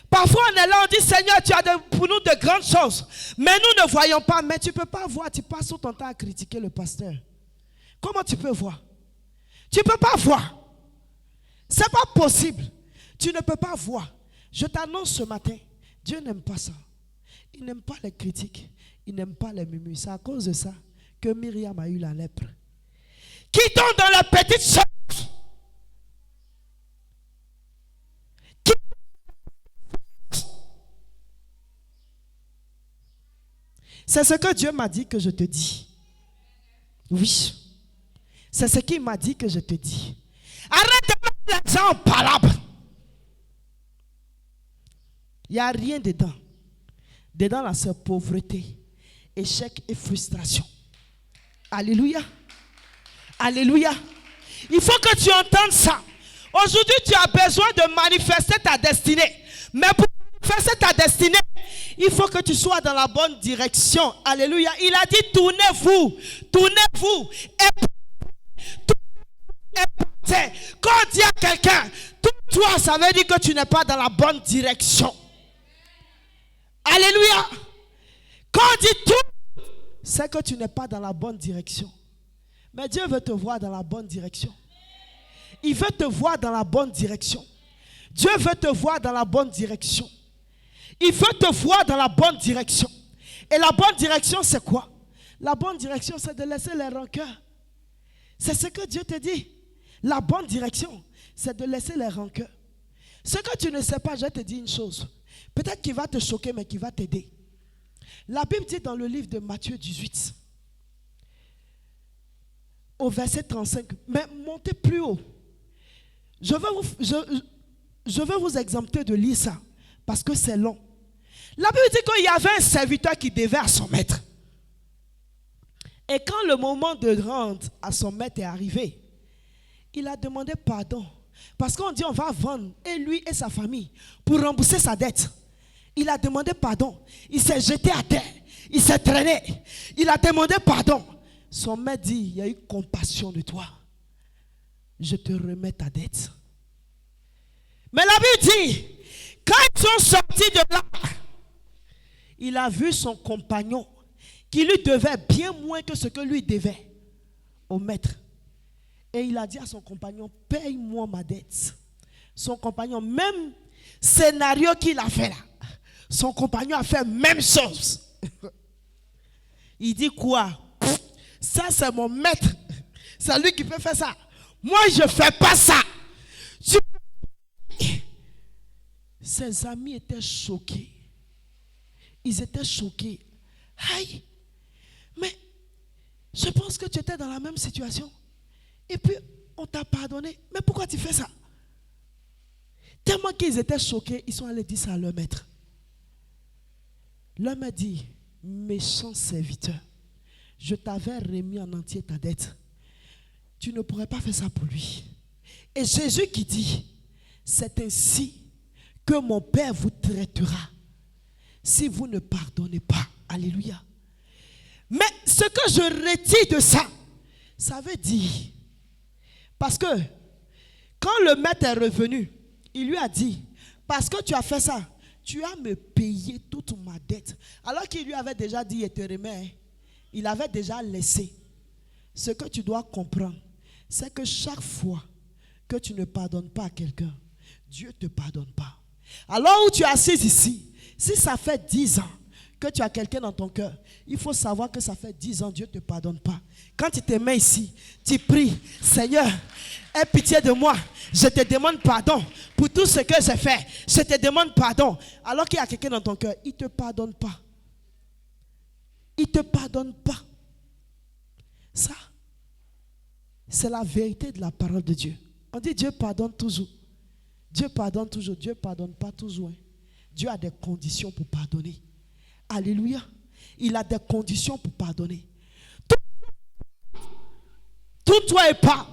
Parfois on est là, on dit, Seigneur, tu as pour nous de grandes choses. Mais nous ne voyons pas. Mais tu ne peux pas voir. Tu passes tout ton temps à critiquer le pasteur. Comment tu peux voir? Tu ne peux pas voir. Ce n'est pas possible. Tu ne peux pas voir. Je t'annonce ce matin, Dieu n'aime pas ça. Il n'aime pas les critiques. Il n'aime pas les murmures. C'est à cause de ça que Myriam a eu la lèpre. Qui tombe dans la petite chose. C'est ce que Dieu m'a dit que je te dis. Oui. C'est ce qu'il m'a dit que je te dis. Arrête de mettre les gens en palabre. Il n'y a rien dedans. Dedans, là, c'est pauvreté, échec et frustration. Alléluia. Alléluia. Il faut que tu entendes ça. Aujourd'hui, tu as besoin de manifester ta destinée. Mais pour manifester ta destinée, il faut que tu sois dans la bonne direction. Alléluia. Il a dit, tournez-vous. Tournez-vous. Quand on dit à quelqu'un, tourne-toi, ça veut dire que tu n'es pas dans la bonne direction. Alléluia. Quand on dit tout, c'est que tu n'es pas dans la bonne direction. Mais Dieu veut te voir dans la bonne direction. Il veut te voir dans la bonne direction. Dieu veut te voir dans la bonne direction. Il veut te voir dans la bonne direction. Et la bonne direction, c'est quoi? La bonne direction, c'est de laisser les rancœurs. C'est ce que Dieu te dit. La bonne direction, c'est de laisser les rancœurs. Ce que tu ne sais pas, je te dis une chose. Peut-être qu'il va te choquer, mais qu'il va t'aider. La Bible dit dans le livre de Matthieu 18, au verset 35, mais montez plus haut. Je veux vous exempter de lire ça, parce que c'est long. La Bible dit qu'il y avait un serviteur qui devait à son maître. Et quand le moment de rendre à son maître est arrivé, il a demandé pardon. Parce qu'on dit on va vendre, et lui et sa famille, pour rembourser sa dette. Il a demandé pardon. Il s'est jeté à terre. Il s'est traîné. Il a demandé pardon. Son maître dit, il y a eu compassion de toi. Je te remets ta dette. Mais la Bible dit, quand ils sont sortis de là, il a vu son compagnon qui lui devait bien moins que ce que lui devait au maître. Et il a dit à son compagnon, paye-moi ma dette. Son compagnon, même scénario qu'il a fait là, son compagnon a fait même chose. Il dit quoi? Ça c'est mon maître. C'est lui qui peut faire ça. Moi je ne fais pas ça. Ses amis étaient choqués. Ils étaient choqués. Aïe, mais Je pense que tu étais dans la même situation. Et puis, on t'a pardonné. Mais pourquoi tu fais ça? Tellement qu'ils étaient choqués, ils sont allés dire ça à leur maître. Leur maître dit, méchant serviteur, je t'avais remis en entier ta dette. Tu ne pourrais pas faire ça pour lui. Et Jésus qui dit, c'est ainsi que mon Père vous traitera si vous ne pardonnez pas. Alléluia. Mais ce que je retire de ça, ça veut dire, parce que quand le maître est revenu, il lui a dit, parce que tu as fait ça, tu as me payé toute ma dette. Alors qu'il lui avait déjà dit, il te remet, il avait déjà laissé. Ce que tu dois comprendre, c'est que chaque fois que tu ne pardonnes pas à quelqu'un, Dieu ne te pardonne pas. Alors où tu es assis ici, si ça fait 10 ans que tu as quelqu'un dans ton cœur, il faut savoir que ça fait 10 ans, Dieu ne te pardonne pas. Quand tu te mets ici, tu pries, Seigneur, aie pitié de moi. Je te demande pardon pour tout ce que j'ai fait. Je te demande pardon. Alors qu'il y a quelqu'un dans ton cœur, il ne te pardonne pas. Il ne te pardonne pas. Ça, c'est la vérité de la parole de Dieu. On dit Dieu pardonne toujours. Dieu pardonne toujours. Dieu ne pardonne pas toujours. Dieu a des conditions pour pardonner. Alléluia. Il a des conditions pour pardonner. Tout toi et pas.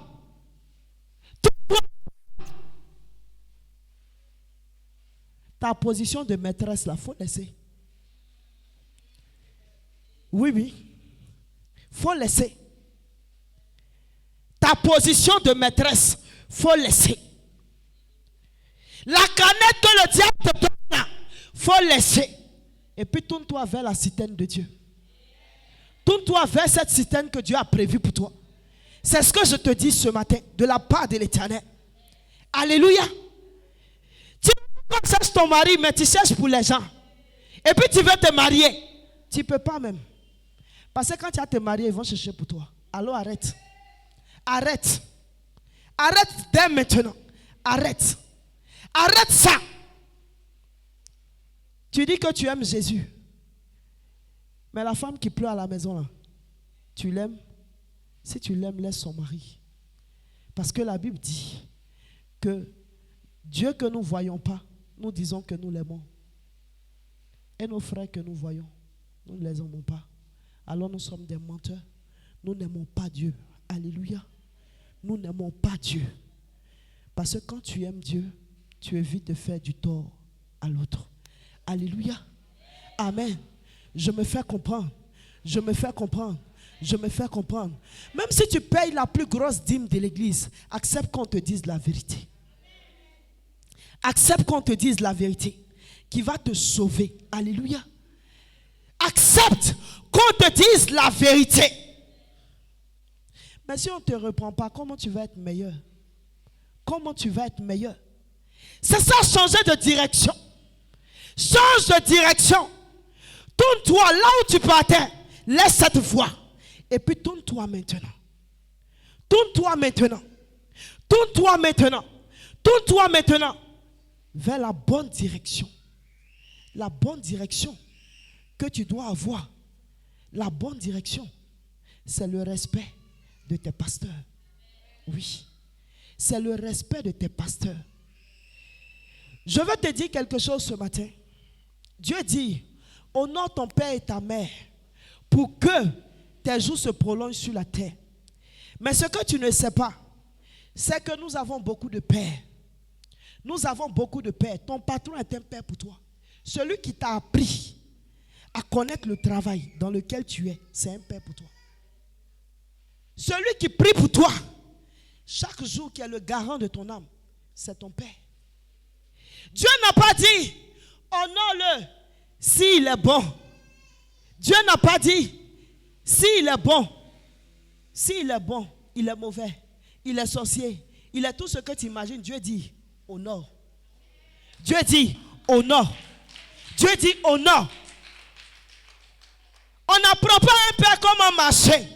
Ta position de maîtresse, là, il faut laisser. Oui, oui. Il faut laisser. Ta position de maîtresse, il faut laisser. La canette que le diable te donne, il faut laisser. Et puis tourne-toi vers la citerne de Dieu. Tourne-toi vers cette citerne que Dieu a prévue pour toi. C'est ce que je te dis ce matin, de la part de l'Éternel. Alléluia. Tu cherches ton mari, mais tu cherches pour les gens. Et puis tu veux te marier. Tu ne peux pas même. Parce que quand tu vas te marier, ils vont chercher pour toi. Alors arrête. Arrête. Arrête dès maintenant. Arrête. Arrête ça. Tu dis que tu aimes Jésus. Mais la femme qui pleure à la maison là, tu l'aimes? Si tu l'aimes, laisse son mari. Parce que la Bible dit que Dieu que nous ne voyons pas, nous disons que nous l'aimons. Et nos frères que nous voyons, nous ne les aimons pas. Alors nous sommes des menteurs. Nous n'aimons pas Dieu. Alléluia. Nous n'aimons pas Dieu. Parce que quand tu aimes Dieu, tu évites de faire du tort à l'autre. Alléluia. Amen. Je me fais comprendre. Je me fais comprendre. Je me fais comprendre. Même si tu payes la plus grosse dîme de l'église, accepte qu'on te dise la vérité. Accepte qu'on te dise la vérité qui va te sauver. Alléluia. Accepte qu'on te dise la vérité. Mais si on ne te reprend pas, comment tu vas être meilleur? Comment tu vas être meilleur? C'est ça, changer de direction. Change de direction. Tourne-toi là où tu partais. Laisse cette voie. Et puis tourne-toi maintenant. Tourne-toi maintenant. Tourne-toi maintenant. Tourne-toi maintenant. Vers la bonne direction. La bonne direction que tu dois avoir. La bonne direction, c'est le respect de tes pasteurs. Oui. C'est le respect de tes pasteurs. Je veux te dire quelque chose ce matin. Dieu dit, honore ton père et ta mère pour que tes jours se prolongent sur la terre. Mais ce que tu ne sais pas, c'est que nous avons beaucoup de pères. Nous avons beaucoup de pères. Ton patron est un père pour toi. Celui qui t'a appris à connaître le travail dans lequel tu es, c'est un père pour toi. Celui qui prie pour toi, chaque jour qui est le garant de ton âme, c'est ton père. Dieu n'a pas dit, honore-le s'il est bon. Dieu n'a pas dit, s'il est bon. S'il est bon, il est mauvais, il est sorcier, il est tout ce que tu imagines. Dieu dit, honore. Dieu dit, honore. Dieu dit, honore. On n'apprend pas un père comment marcher.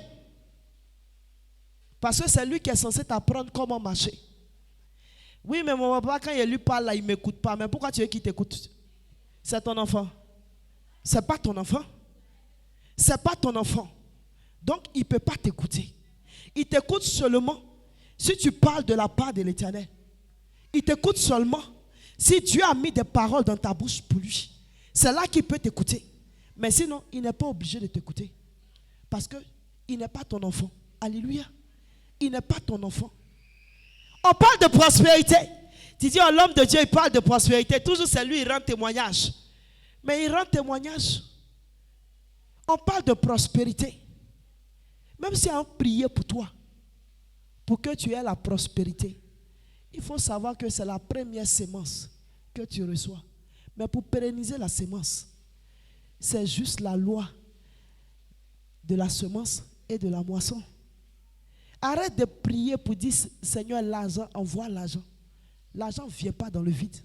Parce que c'est lui qui est censé t'apprendre comment marcher. Oui, mais mon papa, quand il lui parle, là, il ne m'écoute pas. Mais pourquoi tu veux qu'il t'écoute? C'est ton enfant. Ce n'est pas ton enfant. Ce n'est pas ton enfant. Donc, il ne peut pas t'écouter. Il t'écoute seulement si tu parles de la part de l'Éternel. Il t'écoute seulement si Dieu a mis des paroles dans ta bouche pour lui. C'est là qu'il peut t'écouter. Mais sinon, il n'est pas obligé de t'écouter. Parce qu'il n'est pas ton enfant. Alléluia. Il n'est pas ton enfant. On parle de prospérité. Tu dis, oh, l'homme de Dieu, il parle de prospérité. Toujours c'est lui, il rend témoignage. Mais il rend témoignage. On parle de prospérité. Même si on priait pour toi, pour que tu aies la prospérité, il faut savoir que c'est la première sémence que tu reçois. Mais pour pérenniser la sémence, c'est juste la loi de la semence et de la moisson. Arrête de prier pour dire, Seigneur, l'argent, envoie l'argent. L'argent ne vient pas dans le vide.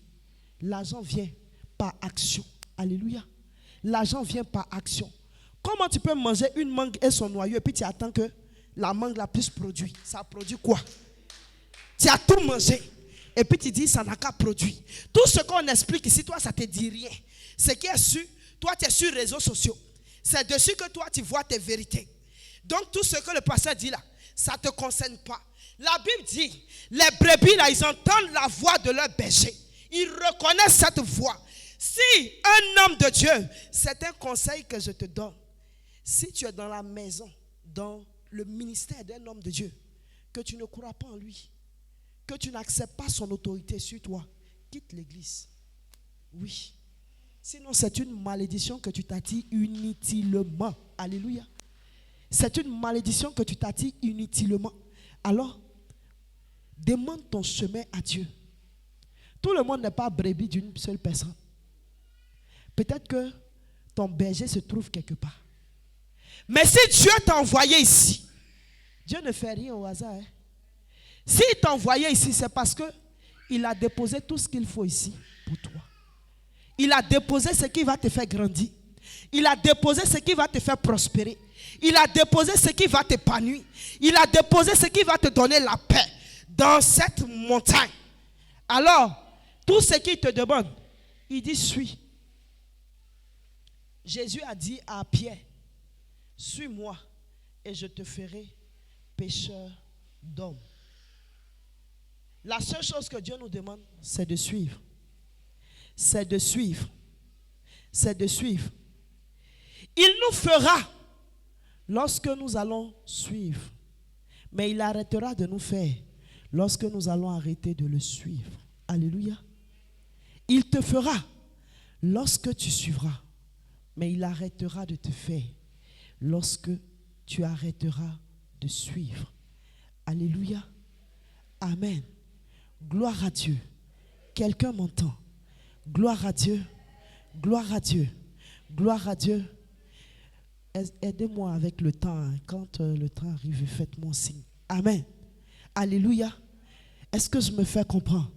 L'argent vient par action. Alléluia. L'argent vient par action. Comment tu peux manger une mangue et son noyau et puis tu attends que la mangue la plus produit? Ça produit quoi? Tu as tout mangé et puis tu dis ça n'a qu'à produire. Tout ce qu'on explique ici, toi ça ne te dit rien. Ce qui est sûr, toi tu es sur les réseaux sociaux. C'est dessus que toi tu vois tes vérités. Donc tout ce que le pasteur dit là, ça ne te concerne pas. La Bible dit, les brebis là, ils entendent la voix de leur berger. Ils reconnaissent cette voix. Si un homme de Dieu, c'est un conseil que je te donne. Si tu es dans la maison, dans le ministère d'un homme de Dieu, que tu ne crois pas en lui, que tu n'acceptes pas son autorité sur toi, quitte l'église. Oui. Sinon, c'est une malédiction que tu t'attires inutilement. Alléluia. C'est une malédiction que tu t'attires inutilement. Alors, demande ton chemin à Dieu. Tout le monde n'est pas brebis d'une seule personne. Peut-être que ton berger se trouve quelque part. Mais si Dieu t'a envoyé ici, Dieu ne fait rien au hasard. Hein? S'il t'a envoyé ici, c'est parce qu'il a déposé tout ce qu'il faut ici pour toi. Il a déposé ce qui va te faire grandir. Il a déposé ce qui va te faire prospérer. Il a déposé ce qui va t'épanouir. Il a déposé ce qui va te donner la paix dans cette montagne. Alors, tout ce qu'il te demande, il dit suis. Jésus a dit à Pierre, suis-moi et je te ferai pécheur d'hommes. La seule chose que Dieu nous demande, c'est de suivre. C'est de suivre. C'est de suivre. Il nous fera lorsque nous allons suivre. Mais il arrêtera de nous faire lorsque nous allons arrêter de le suivre. Alléluia. Il te fera lorsque tu suivras. Mais il arrêtera de te faire lorsque tu arrêteras de suivre. Alléluia. Amen. Gloire à Dieu. Quelqu'un m'entend? Gloire à Dieu. Gloire à Dieu. Gloire à Dieu. Aidez-moi avec le temps. Quand le temps arrive, faites-moi signe. Amen. Alléluia. Est-ce que je me fais comprendre?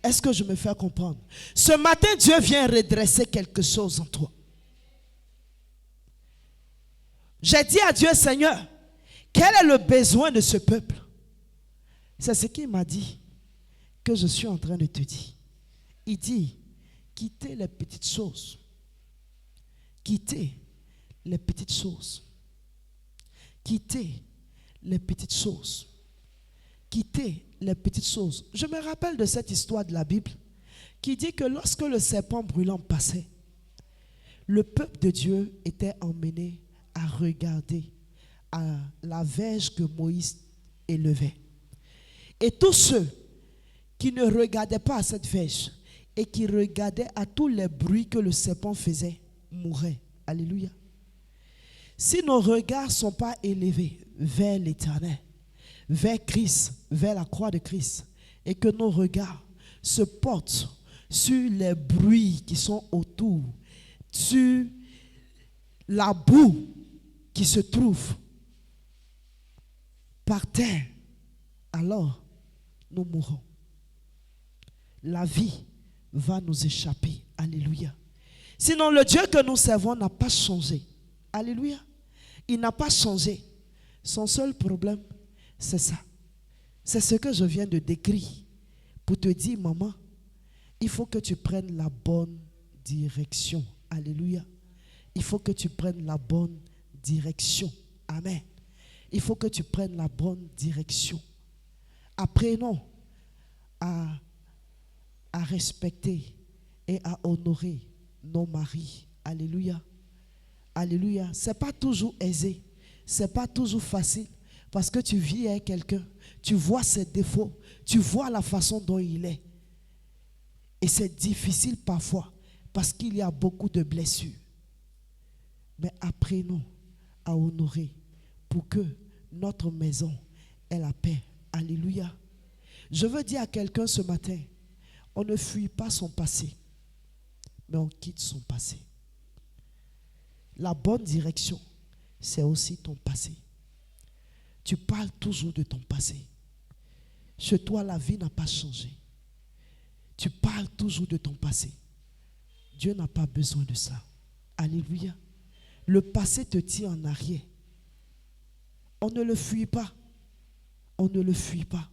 Est-ce que je me fais comprendre? Ce matin, Dieu vient redresser quelque chose en toi. J'ai dit à Dieu, Seigneur, quel est le besoin de ce peuple? C'est ce qu'il m'a dit que je suis en train de te dire. Il dit, quittez les petites choses. Quittez les petites choses. Quittez les petites choses. Quittez les petites choses. Je me rappelle de cette histoire de la Bible qui dit que lorsque le serpent brûlant passait, le peuple de Dieu était emmené à regarder à la verge que Moïse élevait. Et tous ceux qui ne regardaient pas à cette verge et qui regardaient à tous les bruits que le serpent faisait, mouraient. Alléluia. Si nos regards ne sont pas élevés vers l'Éternel, vers Christ, vers la croix de Christ, et que nos regards se portent sur les bruits qui sont autour, sur la boue qui se trouve par terre, alors nous mourrons. La vie va nous échapper. Alléluia. Sinon, le Dieu que nous servons n'a pas changé. Alléluia. Il n'a pas changé. Son seul problème, c'est ça. C'est ce que je viens de décrire pour te dire, maman, il faut que tu prennes la bonne direction. Alléluia. Il faut que tu prennes la bonne direction. Amen. Il faut que tu prennes la bonne direction. Apprenons à respecter et à honorer nos maris. Alléluia. Alléluia. Ce n'est pas toujours aisé. Ce n'est pas toujours facile. Parce que tu vis avec quelqu'un. Tu vois ses défauts. Tu vois la façon dont il est. Et c'est difficile parfois. Parce qu'il y a beaucoup de blessures. Mais apprenons à honorer pour que notre maison ait la paix. Alléluia. Je veux dire à quelqu'un ce matin, on ne fuit pas son passé, mais on quitte son passé. La bonne direction, c'est aussi ton passé. Tu parles toujours de ton passé. Chez toi, la vie n'a pas changé. Tu parles toujours de ton passé. Dieu n'a pas besoin de ça. Alléluia. Le passé te tient en arrière. On ne le fuit pas. On ne le fuit pas.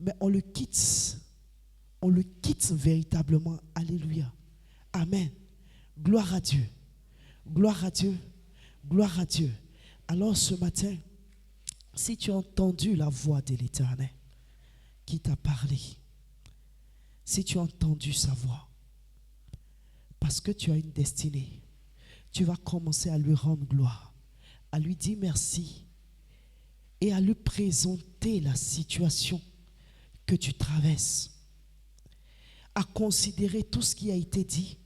Mais on le quitte. On le quitte véritablement. Alléluia. Amen. Gloire à Dieu. Gloire à Dieu. Gloire à Dieu. Alors ce matin, si tu as entendu la voix de l'Éternel qui t'a parlé, si tu as entendu sa voix, parce que tu as une destinée, tu vas commencer à lui rendre gloire, à lui dire merci et à lui présenter la situation que tu traverses, à considérer tout ce qui a été dit.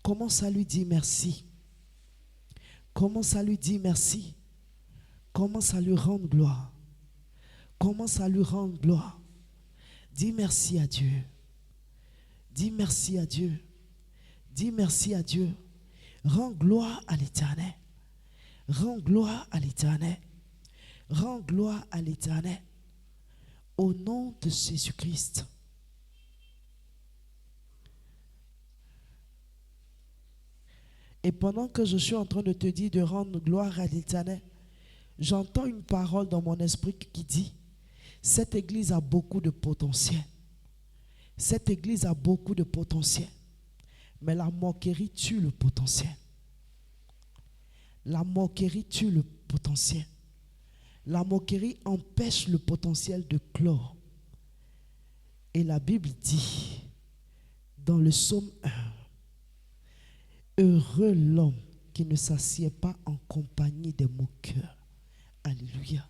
Commence à lui dire merci. Commence à lui dire merci. Commence à lui rendre gloire. Commence à lui rendre gloire. Dis merci à Dieu. Dis merci à Dieu. Dis merci à Dieu. Rends gloire à l'Éternel. Rends gloire à l'Éternel. Rends gloire à l'Éternel. Au nom de Jésus-Christ. Et pendant que je suis en train de te dire de rendre gloire à l'Éternel, j'entends une parole dans mon esprit qui dit, cette église a beaucoup de potentiel. Cette église a beaucoup de potentiel. Mais la moquerie tue le potentiel. La moquerie tue le potentiel. La moquerie empêche le potentiel de clore. Et la Bible dit, dans le psaume 1, heureux l'homme qui ne s'assied pas en compagnie des moqueurs. Alléluia.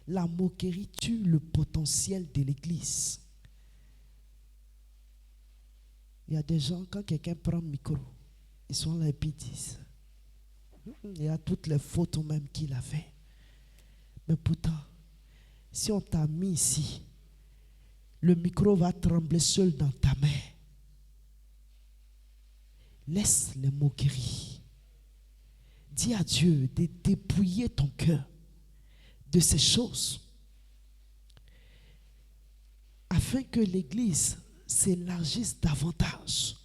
La moquerie tue le potentiel de l'église. Il y a des gens, quand quelqu'un prend le micro, ils sont là et puis ils disent, il y a toutes les fautes même qu'il a fait. Mais pourtant, si on t'a mis ici, le micro va trembler seul dans ta main. Laisse les moqueries. Dis à Dieu de dépouiller ton cœur de ces choses afin que l'église s'élargisse davantage.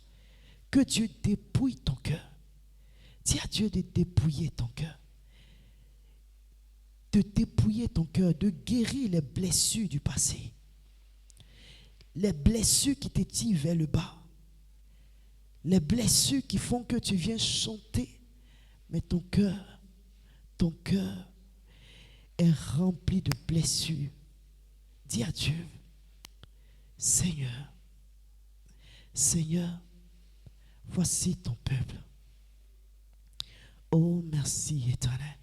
Que Dieu dépouille ton cœur. Dis à Dieu de dépouiller ton cœur. De dépouiller ton cœur, de guérir les blessures du passé. Les blessures qui te tirent vers le bas. Les blessures qui font que tu viens chanter, mais ton cœur est rempli de blessures. Dis à Dieu, Seigneur, Seigneur, voici ton peuple. Oh, merci Éternel.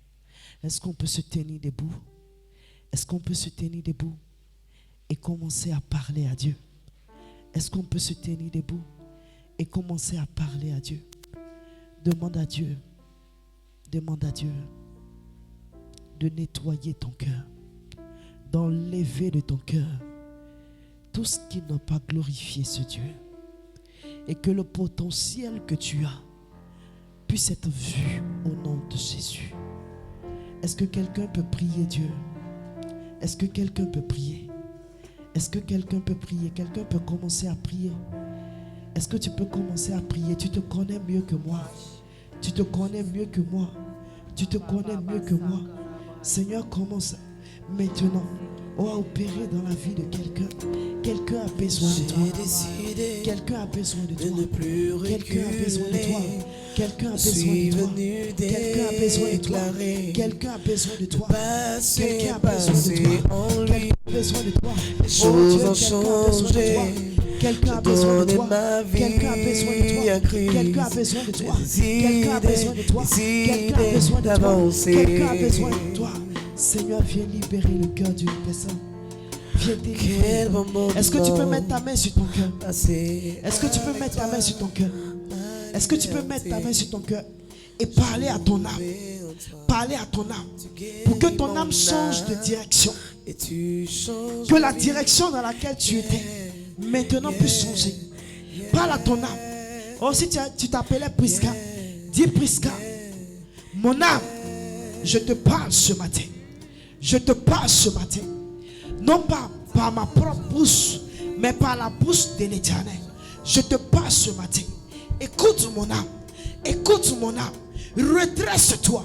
Est-ce qu'on peut se tenir debout? Est-ce qu'on peut se tenir debout et commencer à parler à Dieu? Est-ce qu'on peut se tenir debout et commencer à parler à Dieu? Demande à Dieu de nettoyer ton cœur, d'enlever de ton cœur tout ce qui n'a pas glorifié ce Dieu, et que le potentiel que tu as puisse être vu au nom de Jésus. Est-ce que quelqu'un peut prier Dieu? Est-ce que quelqu'un peut prier? Est-ce que quelqu'un peut prier? Quelqu'un peut commencer à prier? Est-ce que tu peux commencer à prier? Tu te connais mieux que moi. Tu te connais mieux que moi. Tu te connais mieux que moi. Seigneur, commence maintenant Oh, à opérer dans la vie de quelqu'un. Quelqu'un a besoin de toi. J'ai décidé Quelqu'un a besoin de de toi. ne plus Quelqu'un a besoin de toi. reculer. Quelqu'un a Je besoin suis de toi. venu Quelqu'un a besoin de toi. déclarer Quelqu'un a besoin de toi. Passé, Quelqu'un a besoin de passé toi. en lui. Quelqu'un a besoin de toi. Les choses ont changé. Quelqu'un a besoin de J'ai toi. donné ma vie Quelqu'un a besoin de toi. à Christ. Quelqu'un a besoin de toi. Décidé, Quelqu'un a besoin de toi. Quelqu'un a besoin de toi. d'avancer. Quelqu'un a besoin de toi. Seigneur, viens libérer le cœur d'une personne. Viens délivrer. Quel moment Est-ce que tu peux mettre ta main sur ton cœur? passé. Est-ce que tu peux mettre ta main sur ton cœur? Est-ce que tu peux mettre ta main sur ton cœur et parler à ton âme? Parler à ton âme pour que ton âme change de direction. Et tu changes Que la direction dans laquelle tu étais maintenant puisse changer. Parle à ton âme. Oh, si tu t'appelais Prisca, dis Prisca, mon âme, je te parle ce matin. Je te parle ce matin. Non pas par ma propre bouche, mais par la bouche de l'Éternel. Je te parle ce matin. Écoute mon âme. Écoute mon âme. Redresse-toi.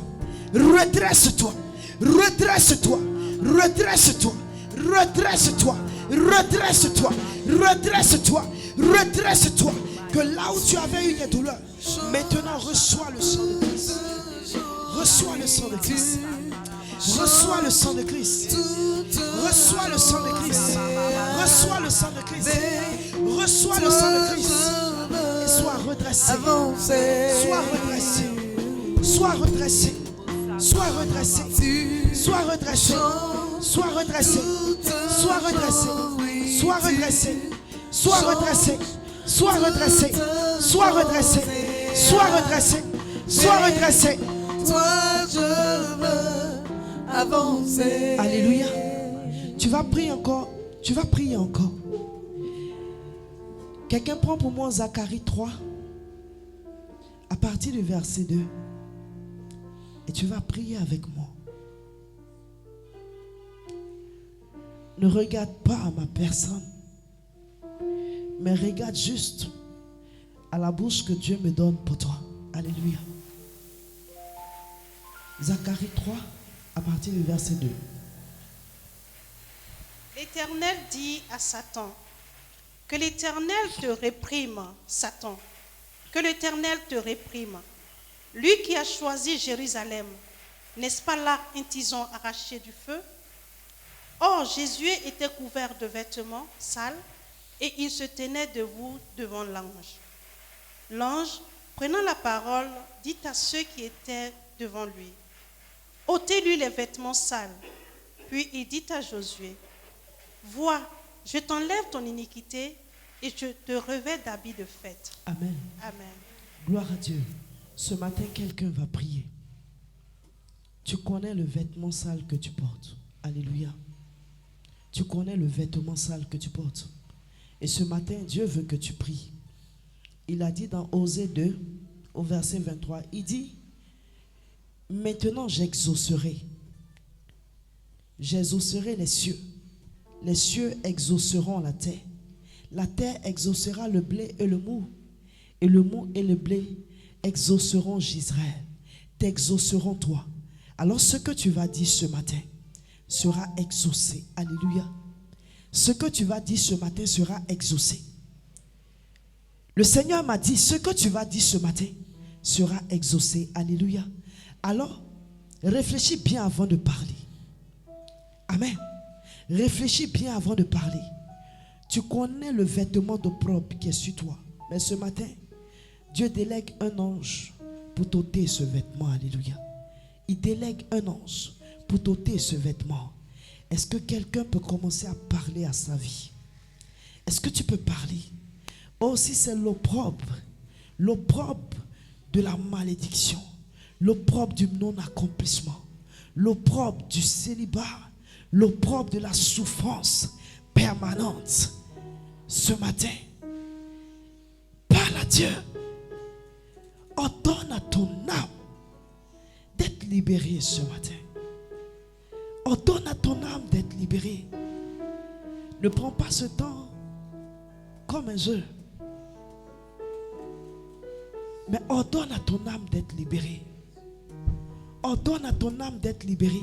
Redresse-toi. Redresse-toi. Redresse-toi. Redresse-toi. Redresse-toi. Redresse-toi. Redresse-toi. Que là où tu avais eu des douleurs, maintenant reçois le sang de Christ. Reçois le sang de Christ. Reçois le sang de Christ. Reçois le sang de Christ. Reçois le sang de Christ. Reçois le sang de Christ. Et sois redressé. Sois redressé. Sois redressé. Sois redressé. Sois redressé. Sois redressé. Sois redressé. Sois redressé. Sois redressé. Sois redressé. Sois redressé. Sois redressé. Sois redressé. Toi, je veux avancer. Alléluia. Tu vas prier encore. Tu vas prier encore. Quelqu'un prend pour moi Zacharie 3 à partir du verset 2. Et tu vas prier avec moi. Ne regarde pas à ma personne, mais regarde juste à la bouche que Dieu me donne pour toi. Alléluia. Zacharie 3 à partir du verset 2. L'Éternel dit à Satan, que l'Éternel te réprime, Satan, que l'Éternel te réprime. Lui qui a choisi Jérusalem, n'est-ce pas là un tison arraché du feu? Or, Jésus était couvert de vêtements sales et il se tenait debout devant l'ange. L'ange, prenant la parole, dit à ceux qui étaient devant lui, ôtez-lui les vêtements sales. Puis il dit à Josué, vois, je t'enlève ton iniquité et je te revêts d'habits de fête. Amen. Amen. Gloire à Dieu. Ce matin, quelqu'un va prier. Tu connais le vêtement sale que tu portes. Alléluia. Tu connais le vêtement sale que tu portes. Et ce matin, Dieu veut que tu pries. Il a dit dans Osée 2, au verset 23, il dit, maintenant j'exaucerai. J'exaucerai les cieux. Les cieux exauceront la terre. La terre exaucera le blé et le mou. Et le mou et le blé exauceront Israël. T'exauceront toi. Alors ce que tu vas dire ce matin sera exaucé. Alléluia. Ce que tu vas dire ce matin sera exaucé. Le Seigneur m'a dit, ce que tu vas dire ce matin sera exaucé. Alléluia. Alors, réfléchis bien avant de parler. Amen. Réfléchis bien avant de parler. Tu connais le vêtement d'opprobre qui est sur toi. Mais ce matin, Dieu délègue un ange pour t'ôter ce vêtement. Alléluia. Il délègue un ange pour t'ôter ce vêtement. Est-ce que quelqu'un peut commencer à parler à sa vie? Est-ce que tu peux parler? Oh, si c'est l'opprobre de la malédiction, l'opprobre du non-accomplissement, l'opprobre du célibat, l'opprobre de la souffrance permanente, ce matin, parle à Dieu. Ordonne à ton âme d'être libérée ce matin. Ordonne à ton âme d'être libérée. Ne prends pas ce temps comme un jeu. Mais ordonne à ton âme d'être libérée. Ordonne à ton âme d'être libérée.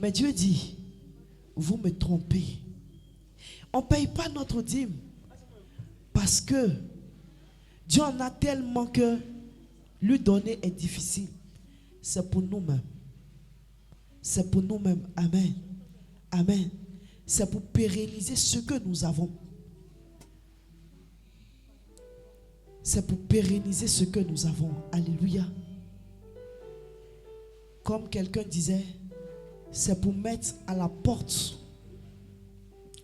Mais Dieu dit, vous me trompez. On ne paye pas notre dîme parce que Dieu en a tellement que lui donner est difficile. C'est pour nous-mêmes. C'est pour nous-mêmes. Amen. Amen. C'est pour pérenniser ce que nous avons. C'est pour pérenniser ce que nous avons. Alléluia. Comme quelqu'un disait, c'est pour mettre à la porte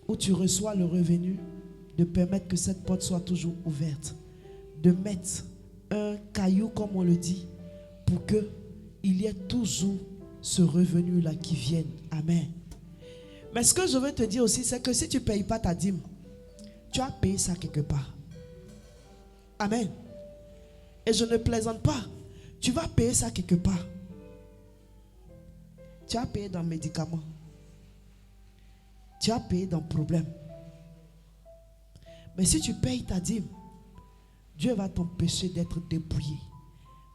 où tu reçois le revenu, de permettre que cette porte soit toujours ouverte. De mettre un caillou, comme on le dit, pour qu'il y ait toujours ce revenu-là qui vienne. Amen. Mais ce que je veux te dire aussi, c'est que si tu ne payes pas ta dîme, tu as payé ça quelque part. Amen. Et je ne plaisante pas. Tu vas payer ça quelque part. Tu as payé dans le médicament. Tu as payé dans le problème. Mais si tu payes ta dîme, Dieu va t'empêcher d'être dépouillé.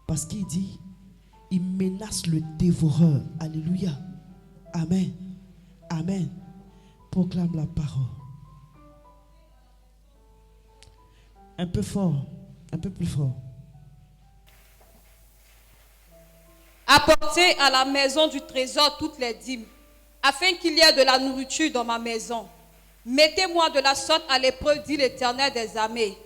Parce qu'il dit, il menace le dévoreur. Alléluia. Amen. Amen. Proclame la parole. Un peu fort. Un peu plus fort. Apportez à la maison du trésor toutes les dîmes, afin qu'il y ait de la nourriture dans ma maison. Mettez-moi de la sorte à l'épreuve, dit l'Éternel des armées,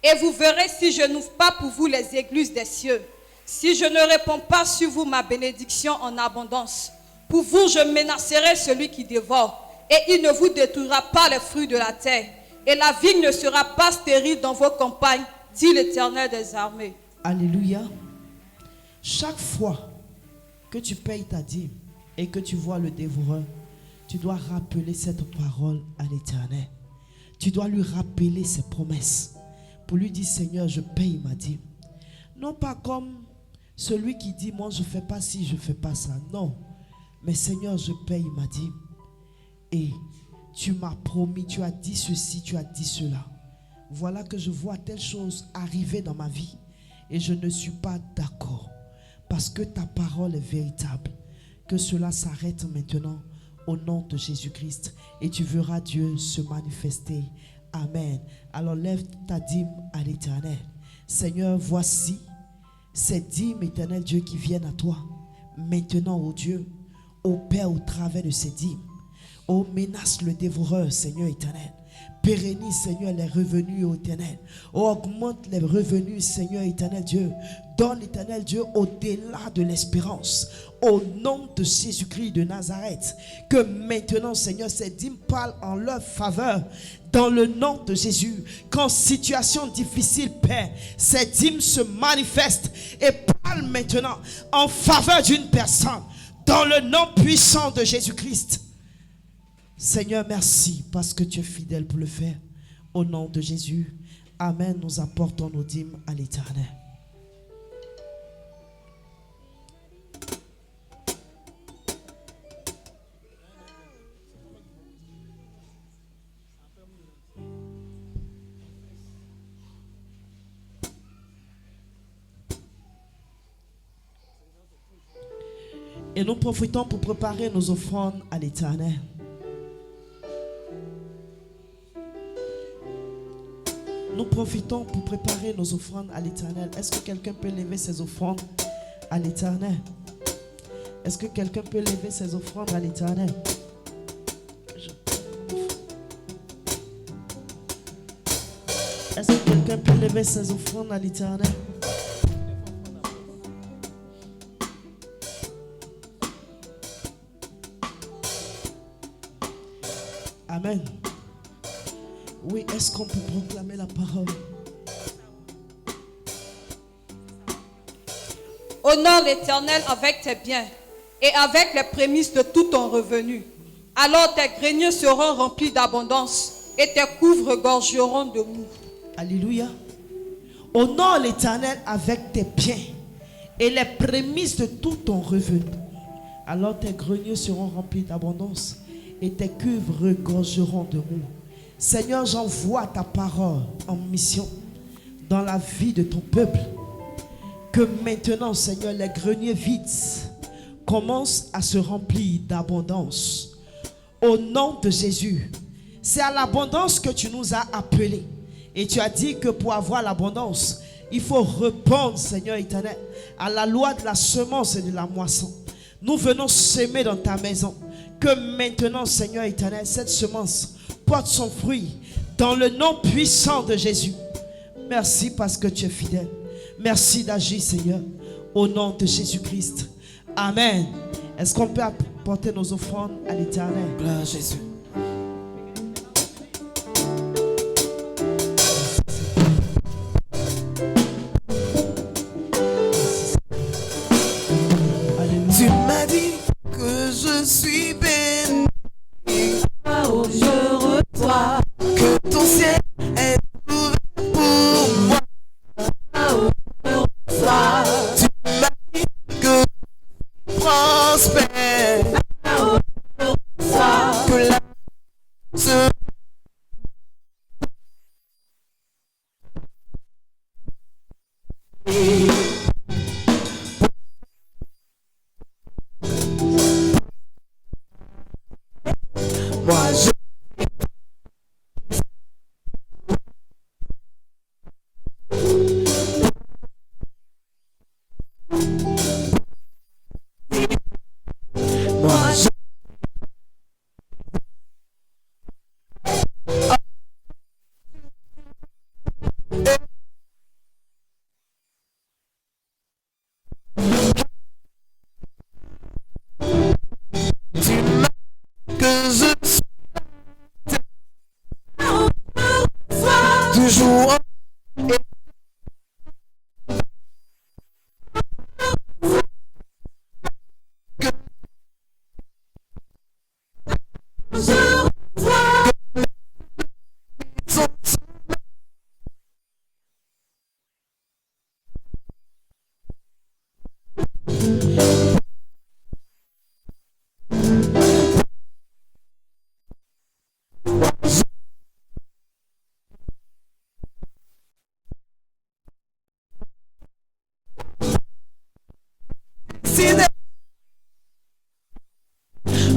et vous verrez si je n'ouvre pas pour vous les écluses des cieux, si je ne réponds pas sur vous ma bénédiction en abondance. Pour vous, je menacerai celui qui dévore, et il ne vous détruira pas les fruits de la terre, et la vigne ne sera pas stérile dans vos campagnes, dit l'Éternel des armées. Alléluia. Chaque fois que tu payes ta dîme et que tu vois le dévoreur, tu dois rappeler cette parole à l'Éternel. Tu dois lui rappeler ses promesses pour lui dire, Seigneur, je paye ma dîme. Non pas comme celui qui dit, moi je ne fais pas ci, je ne fais pas ça. Non, mais Seigneur, je paye ma dîme. Et tu m'as promis, tu as dit ceci, tu as dit cela. Voilà que je vois telle chose arriver dans ma vie et je ne suis pas d'accord. Parce que ta parole est véritable. Que cela s'arrête maintenant au nom de Jésus-Christ. Et tu verras Dieu se manifester. Amen. Alors lève ta dîme à l'Éternel. Seigneur, voici ces dîmes, éternel Dieu, qui viennent à toi. Maintenant, ô Dieu, opère au travers de ces dîmes. Oh, menace le dévoreur, Seigneur éternel. Pérennise, Seigneur, les revenus, ô éternel. Oh, augmente les revenus, Seigneur éternel Dieu. Donne, éternel Dieu, au-delà de l'espérance. Au nom de Jésus-Christ de Nazareth. Que maintenant, Seigneur, ces dîmes parlent en leur faveur. Dans le nom de Jésus. Qu'en situation difficile, Père, ces dîmes se manifestent et parlent maintenant en faveur d'une personne. Dans le nom puissant de Jésus-Christ. Seigneur, merci parce que tu es fidèle pour le faire. Au nom de Jésus. Amen. Nous apportons nos dîmes à l'Éternel. Et nous profitons pour préparer nos offrandes à l'Éternel. Nous profitons pour préparer nos offrandes à l'Éternel. Est-ce que quelqu'un peut lever ses offrandes à l'Éternel? Est-ce que quelqu'un peut lever ses offrandes à l'Éternel? Est-ce que quelqu'un peut lever ses offrandes à l'Éternel? Amen. Oui, est-ce qu'on peut proclamer la parole? Honore l'Éternel avec tes biens et avec les prémices de tout ton revenu. Alors tes greniers seront remplis d'abondance et tes couves regorgeront de mou. Alléluia. Honore l'Éternel avec tes biens et les prémices de tout ton revenu. Alors tes greniers seront remplis d'abondance et tes cuves regorgeront de mou. Seigneur, j'envoie ta parole en mission dans la vie de ton peuple. Que maintenant, Seigneur, les greniers vides commence à se remplir d'abondance. Au nom de Jésus. C'est à l'abondance que tu nous as appelés. Et tu as dit que pour avoir l'abondance, il faut répondre, Seigneur éternel, à la loi de la semence et de la moisson. Nous venons semer dans ta maison. Que maintenant, Seigneur éternel, cette semence porte son fruit dans le nom puissant de Jésus. Merci parce que tu es fidèle. Merci d'agir, Seigneur, au nom de Jésus-Christ. Amen. Est-ce qu'on peut apporter nos offrandes à l'Éternel? Gloire à Jésus. Tu m'as dit que je suis béni. Je reçois que ton ciel est ouvert pour moi. Tu m'as dit que je prospère. Que la se moi je moi je tu m'as que je suis toujours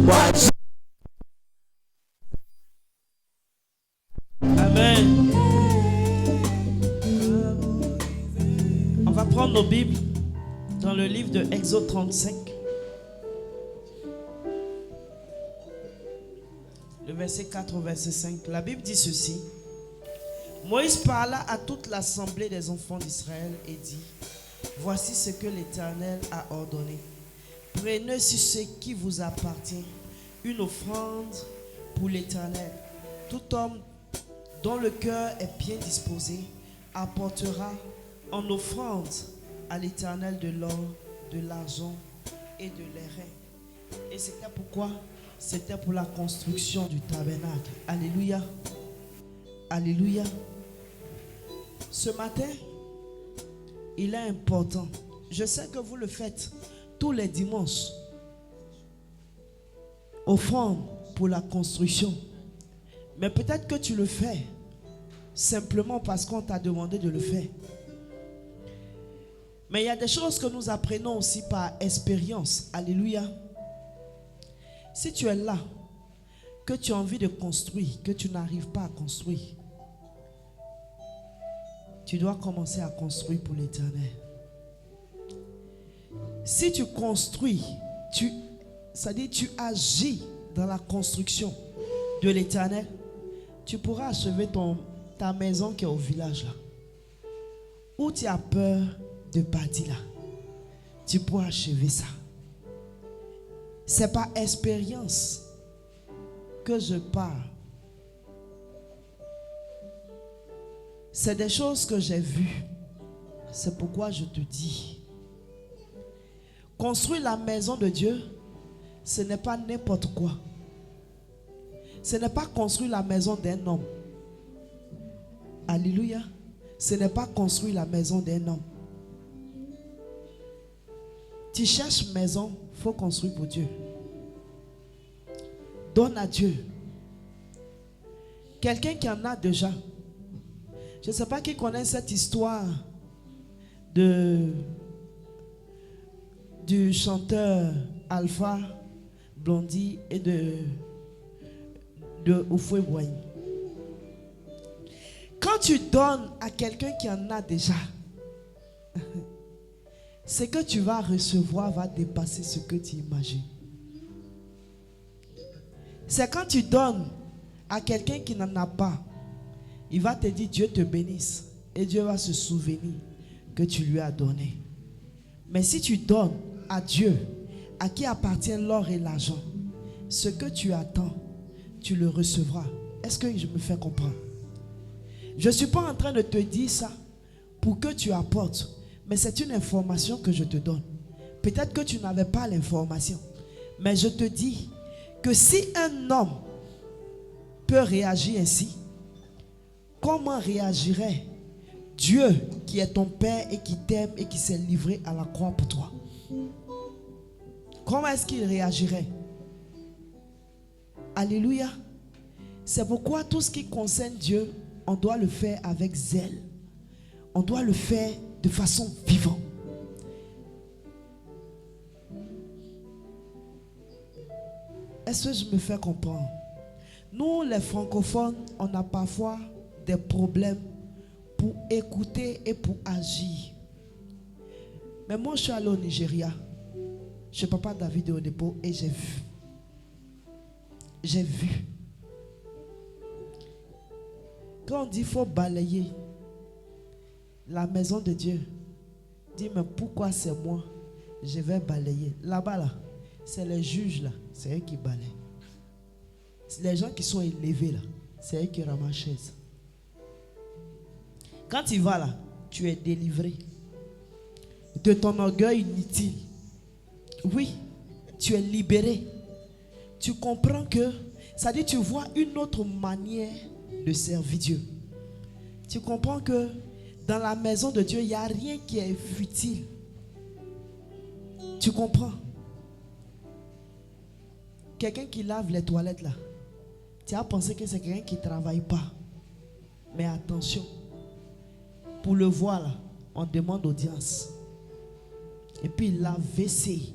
moi je Amen. On va prendre nos Bibles dans le livre de Exode 35. Le verset 4 au verset 5. La Bible dit ceci. Moïse parla à toute l'assemblée des enfants d'Israël et dit: voici ce que l'Éternel a ordonné. Prenez sur ce qui vous appartient une offrande pour l'Éternel. Tout homme dont le cœur est bien disposé apportera en offrande à l'Éternel de l'or, de l'argent et de l'airain. Et c'était pourquoi? C'était pour la construction du tabernacle. Alléluia. Alléluia. Ce matin, il est important. Je sais que vous le faites tous les dimanches. Offrande pour la construction. Mais peut-être que tu le fais simplement parce qu'on t'a demandé de le faire. Mais il y a des choses que nous apprenons aussi par expérience. Alléluia. Si tu es là, que tu as envie de construire, que tu n'arrives pas à construire, tu dois commencer à construire pour l'Éternel. Si tu construis, c'est-à-dire tu agis dans la construction de l'Éternel, tu pourras achever ta maison qui est au village là. Où tu as peur de bâtir là, tu pourras achever ça. C'est par expérience que je parle. C'est des choses que j'ai vues. C'est pourquoi je te dis. Construire la maison de Dieu, ce n'est pas n'importe quoi. Ce n'est pas construire la maison d'un homme. Alléluia. Ce n'est pas construire la maison d'un homme. Tu cherches maison, il faut construire pour Dieu. Donne à Dieu. Quelqu'un qui en a déjà. Je ne sais pas qui connaît cette histoire de du chanteur Alpha Blondie et de Oufoué Boigny. Quand tu donnes à quelqu'un qui en a déjà, ce que tu vas recevoir va dépasser ce que tu imagines. C'est quand tu donnes à quelqu'un qui n'en a pas, il va te dire Dieu te bénisse et Dieu va se souvenir que tu lui as donné. Mais si tu donnes à Dieu, à qui appartient l'or et l'argent, ce que tu attends, tu le recevras. Est-ce que je me fais comprendre? Je ne suis pas en train de te dire ça pour que tu apportes, mais c'est une information que je te donne. Peut-être que tu n'avais pas l'information, mais je te dis que si un homme peut réagir ainsi, comment réagirait Dieu qui est ton Père et qui t'aime et qui s'est livré à la croix pour toi? Comment est-ce qu'il réagirait? Alléluia. C'est pourquoi tout ce qui concerne Dieu, on doit le faire avec zèle. On doit le faire de façon vivante. Est-ce que je me fais comprendre? Nous, les francophones, on a parfois des problèmes pour écouter et pour agir. Mais moi, je suis allé au Nigeria, chez Papa David au dépôt, et j'ai vu. J'ai vu. Quand on dit qu'il faut balayer la maison de Dieu, dis mais pourquoi c'est moi? Je vais balayer. Là-bas, là, c'est les juges, là, c'est eux qui balayent. Les gens qui sont élevés, là, c'est eux qui ramassent chaise. Quand tu vas là, tu es délivré de ton orgueil inutile. Oui, tu es libéré. Tu comprends que, ça dit, tu vois une autre manière de servir Dieu. Tu comprends que dans la maison de Dieu, il n'y a rien qui est futile. Tu comprends? Quelqu'un qui lave les toilettes là, tu as pensé que c'est quelqu'un qui ne travaille pas. Mais attention, pour le voir là, on demande audience. Et puis la WC,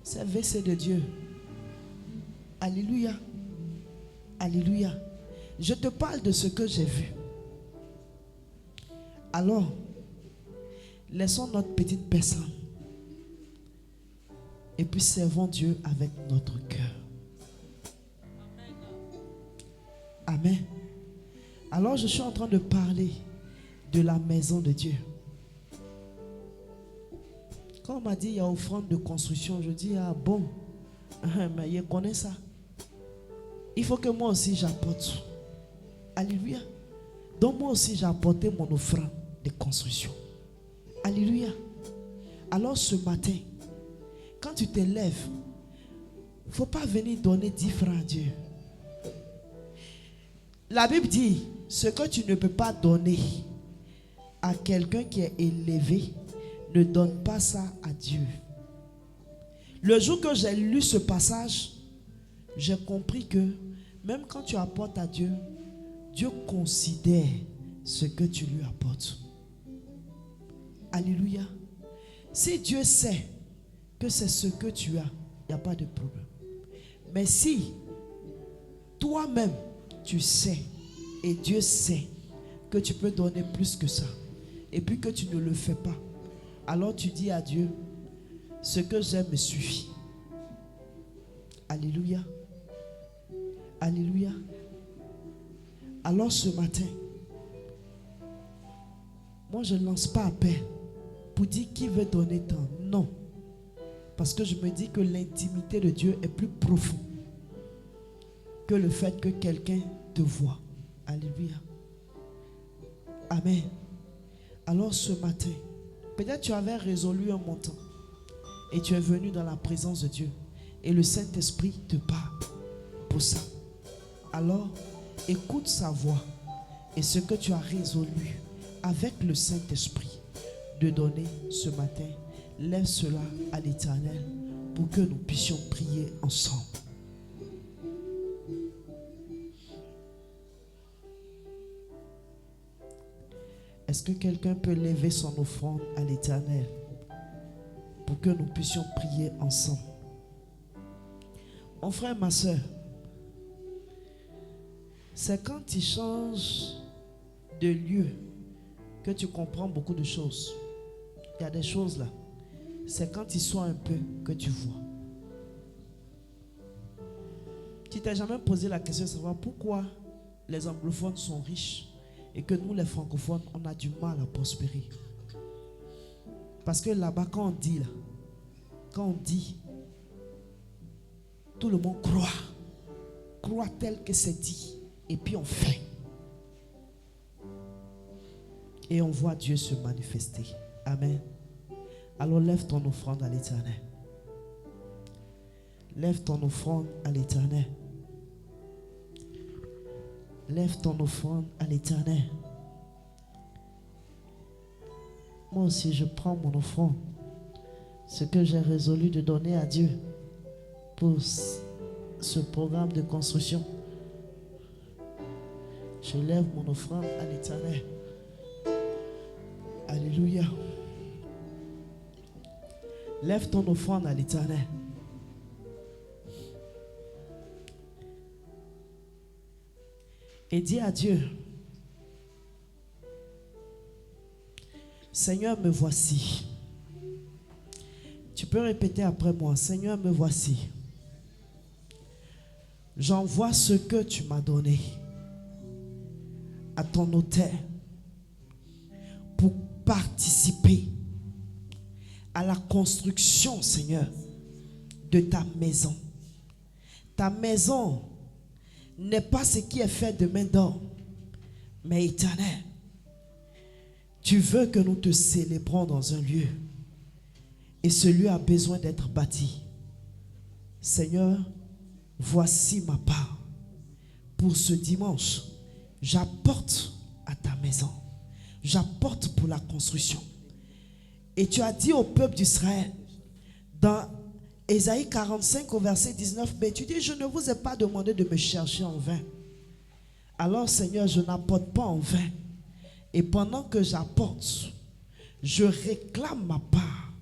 c'est WC de Dieu. Alléluia. Alléluia. Je te parle de ce que j'ai vu. Alors, laissons notre petite personne et puis servons Dieu avec notre cœur. Amen. Alors, je suis en train de parler de la maison de Dieu. Quand on m'a dit il y a offrande de construction, je dis ah bon, mais je connais ça. Il faut que moi aussi j'apporte. Alléluia. Donc moi aussi j'ai apporté mon offrande de construction. Alléluia. Alors ce matin, quand tu te lèves, il ne faut pas venir donner 10 francs à Dieu. La Bible dit, ce que tu ne peux pas donner à quelqu'un qui est élevé, ne donne pas ça à Dieu. Le jour que j'ai lu ce passage, j'ai compris que même quand tu apportes à Dieu, Dieu considère ce que tu lui apportes. Alléluia. Si Dieu sait que c'est ce que tu as, il n'y a pas de problème. Mais si toi-même tu sais et Dieu sait que tu peux donner plus que ça et puis que tu ne le fais pas, alors tu dis à Dieu, ce que j'ai me suffit. Alléluia. Alléluia. Alors ce matin, moi je ne lance pas appel pour dire qui veut donner tant. Non. Parce que je me dis que l'intimité de Dieu est plus profonde que le fait que quelqu'un te voit. Alléluia. Amen. Alors ce matin, peut-être tu avais résolu un montant et tu es venu dans la présence de Dieu et le Saint-Esprit te parle pour ça. Alors, écoute sa voix et ce que tu as résolu avec le Saint-Esprit de donner ce matin, lève cela à l'Éternel pour que nous puissions prier ensemble. Est-ce que quelqu'un peut lever son offrande à l'Éternel? pour que nous puissions prier ensemble. Mon frère, ma soeur, c'est quand tu changes de lieu que tu comprends beaucoup de choses. Il y a des choses là. C'est quand tu sois un peu que tu vois. Tu t'es jamais posé la question de savoir pourquoi les anglophones sont riches et que nous les francophones on a du mal à prospérer. Parce que là-bas quand on dit, tout le monde croit tel que c'est dit et puis on fait. Et on voit Dieu se manifester. Amen. Alors lève ton offrande à l'Éternel. Lève ton offrande à l'Éternel. Lève ton offrande à l'Éternel. Moi aussi, je prends mon offrande. Ce que j'ai résolu de donner à Dieu pour ce programme de construction. Je lève mon offrande à l'Éternel. Alléluia. Lève ton offrande à l'Éternel. Et dis à Dieu, Seigneur, me voici. Tu peux répéter après moi, Seigneur, me voici. J'envoie ce que tu m'as donné à ton autel pour participer à la construction, Seigneur, de ta maison. Ta maison n'est pas ce qui est fait de main d'homme, mais éternel. Tu veux que nous te célébrons dans un lieu et ce lieu a besoin d'être bâti. Seigneur, voici ma part. Pour ce dimanche, j'apporte à ta maison. J'apporte pour la construction. Et tu as dit au peuple d'Israël, dans Ésaïe 45 au verset 19b, tu dis, je ne vous ai pas demandé de me chercher en vain. Alors Seigneur, je n'apporte pas en vain. Et pendant que j'apporte, je réclame ma part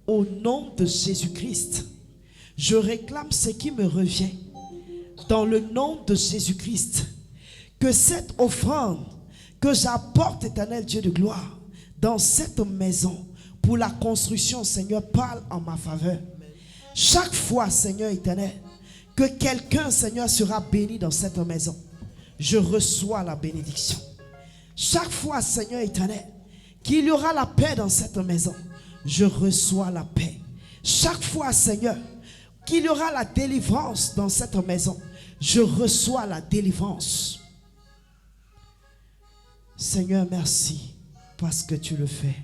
au nom de Jésus-Christ. Je réclame ce qui me revient dans le nom de Jésus-Christ. Que cette offrande que j'apporte, éternel Dieu de gloire, dans cette maison pour la construction, Seigneur, parle en ma faveur. Chaque fois, Seigneur éternel, que quelqu'un, Seigneur, sera béni dans cette maison, je reçois la bénédiction. Chaque fois, Seigneur éternel, qu'il y aura la paix dans cette maison, je reçois la paix. Chaque fois, Seigneur, qu'il y aura la délivrance dans cette maison, je reçois la délivrance. Seigneur, merci parce que tu le fais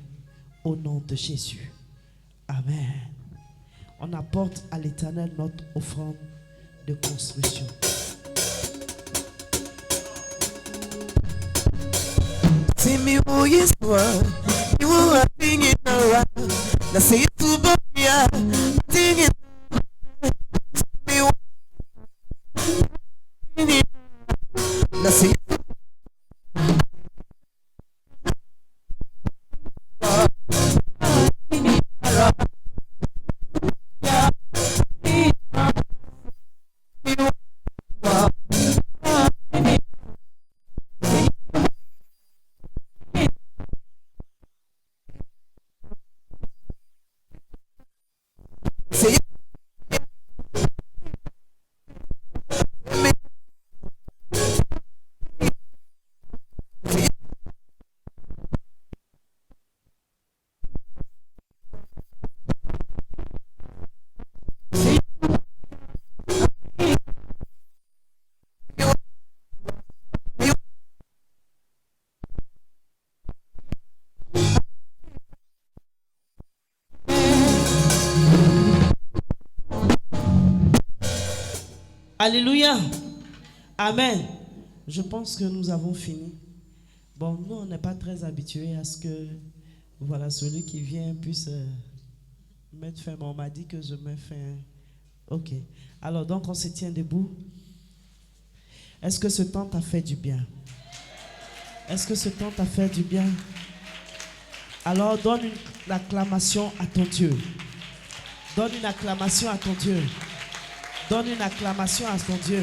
au nom de Jésus. Amen. On apporte à l'Éternel notre offrande de construction. See me who is one, you are singing around. Now say it to Boya, singing. Me one, now say it. Alléluia. Amen. Je pense que nous avons fini. Bon, nous, on n'est pas très habitués à ce que, voilà, celui qui vient puisse mettre fin. Mais on m'a dit que je mets fin. Ok. Alors, donc, on se tient debout. Est-ce que ce temps t'a fait du bien? Est-ce que ce temps t'a fait du bien? Alors donne une acclamation à ton Dieu. Donne une acclamation à ton Dieu. Donne une acclamation à ton Dieu.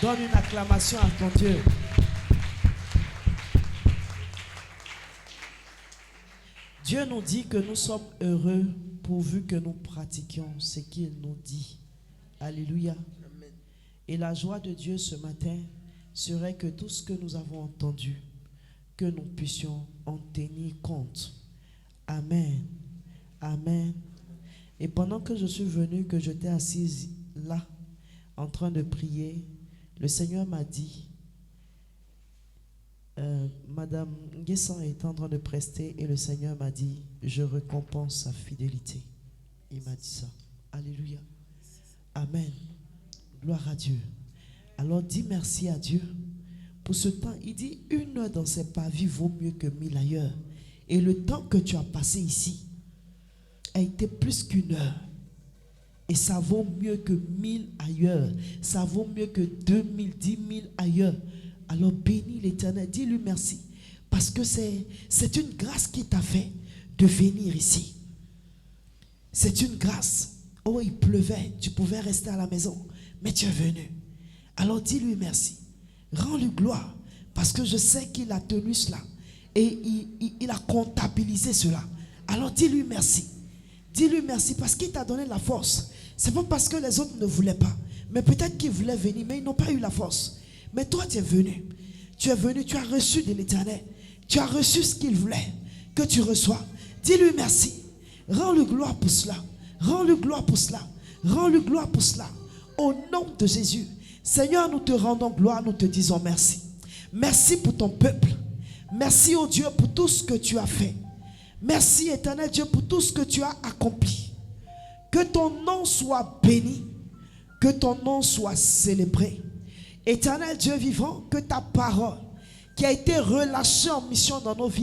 Donne une acclamation à ton Dieu. Dieu nous dit que nous sommes heureux pourvu que nous pratiquions ce qu'il nous dit. Alléluia. Et la joie de Dieu ce matin serait que tout ce que nous avons entendu, que nous puissions en tenir compte. Amen. Amen. Et pendant que je suis venu, que j'étais assise là, en train de prier, le Seigneur m'a dit, Madame Nguessan est en train de prester et le Seigneur m'a dit, je récompense sa fidélité. Il m'a dit ça. Alléluia. Amen. Gloire à Dieu. Alors dis merci à Dieu pour ce temps. Il dit, 1 heure dans ses pavis vaut mieux que 1000 ailleurs. Et le temps que tu as passé ici a été plus qu'1 heure. Et ça vaut mieux que 1000 ailleurs. Ça vaut mieux que 2000, 10 000 ailleurs. Alors bénis l'Éternel, dis-lui merci. Parce que c'est une grâce qui t'a fait de venir ici. C'est une grâce. Oh, il pleuvait, tu pouvais rester à la maison, mais tu es venu. Alors dis-lui merci. Rends-lui gloire. Parce que je sais qu'il a tenu cela. Et il a comptabilisé cela. Alors dis-lui merci. Dis-lui merci parce qu'il t'a donné la force. C'est pas parce que les autres ne voulaient pas. Mais peut-être qu'ils voulaient venir, mais ils n'ont pas eu la force. Mais toi, tu es venu. Tu es venu, tu as reçu de l'Éternel. Tu as reçu ce qu'il voulait que tu reçois. Dis-lui merci. Rends-lui gloire pour cela. Rends-lui gloire pour cela. Rends-lui gloire pour cela. Au nom de Jésus. Seigneur, nous te rendons gloire, nous te disons merci. Merci pour ton peuple. Merci, oh Dieu, pour tout ce que tu as fait. Merci, éternel Dieu, pour tout ce que tu as accompli. Que ton nom soit béni. Que ton nom soit célébré. Éternel Dieu vivant, que ta parole qui a été relâchée en mission dans nos vies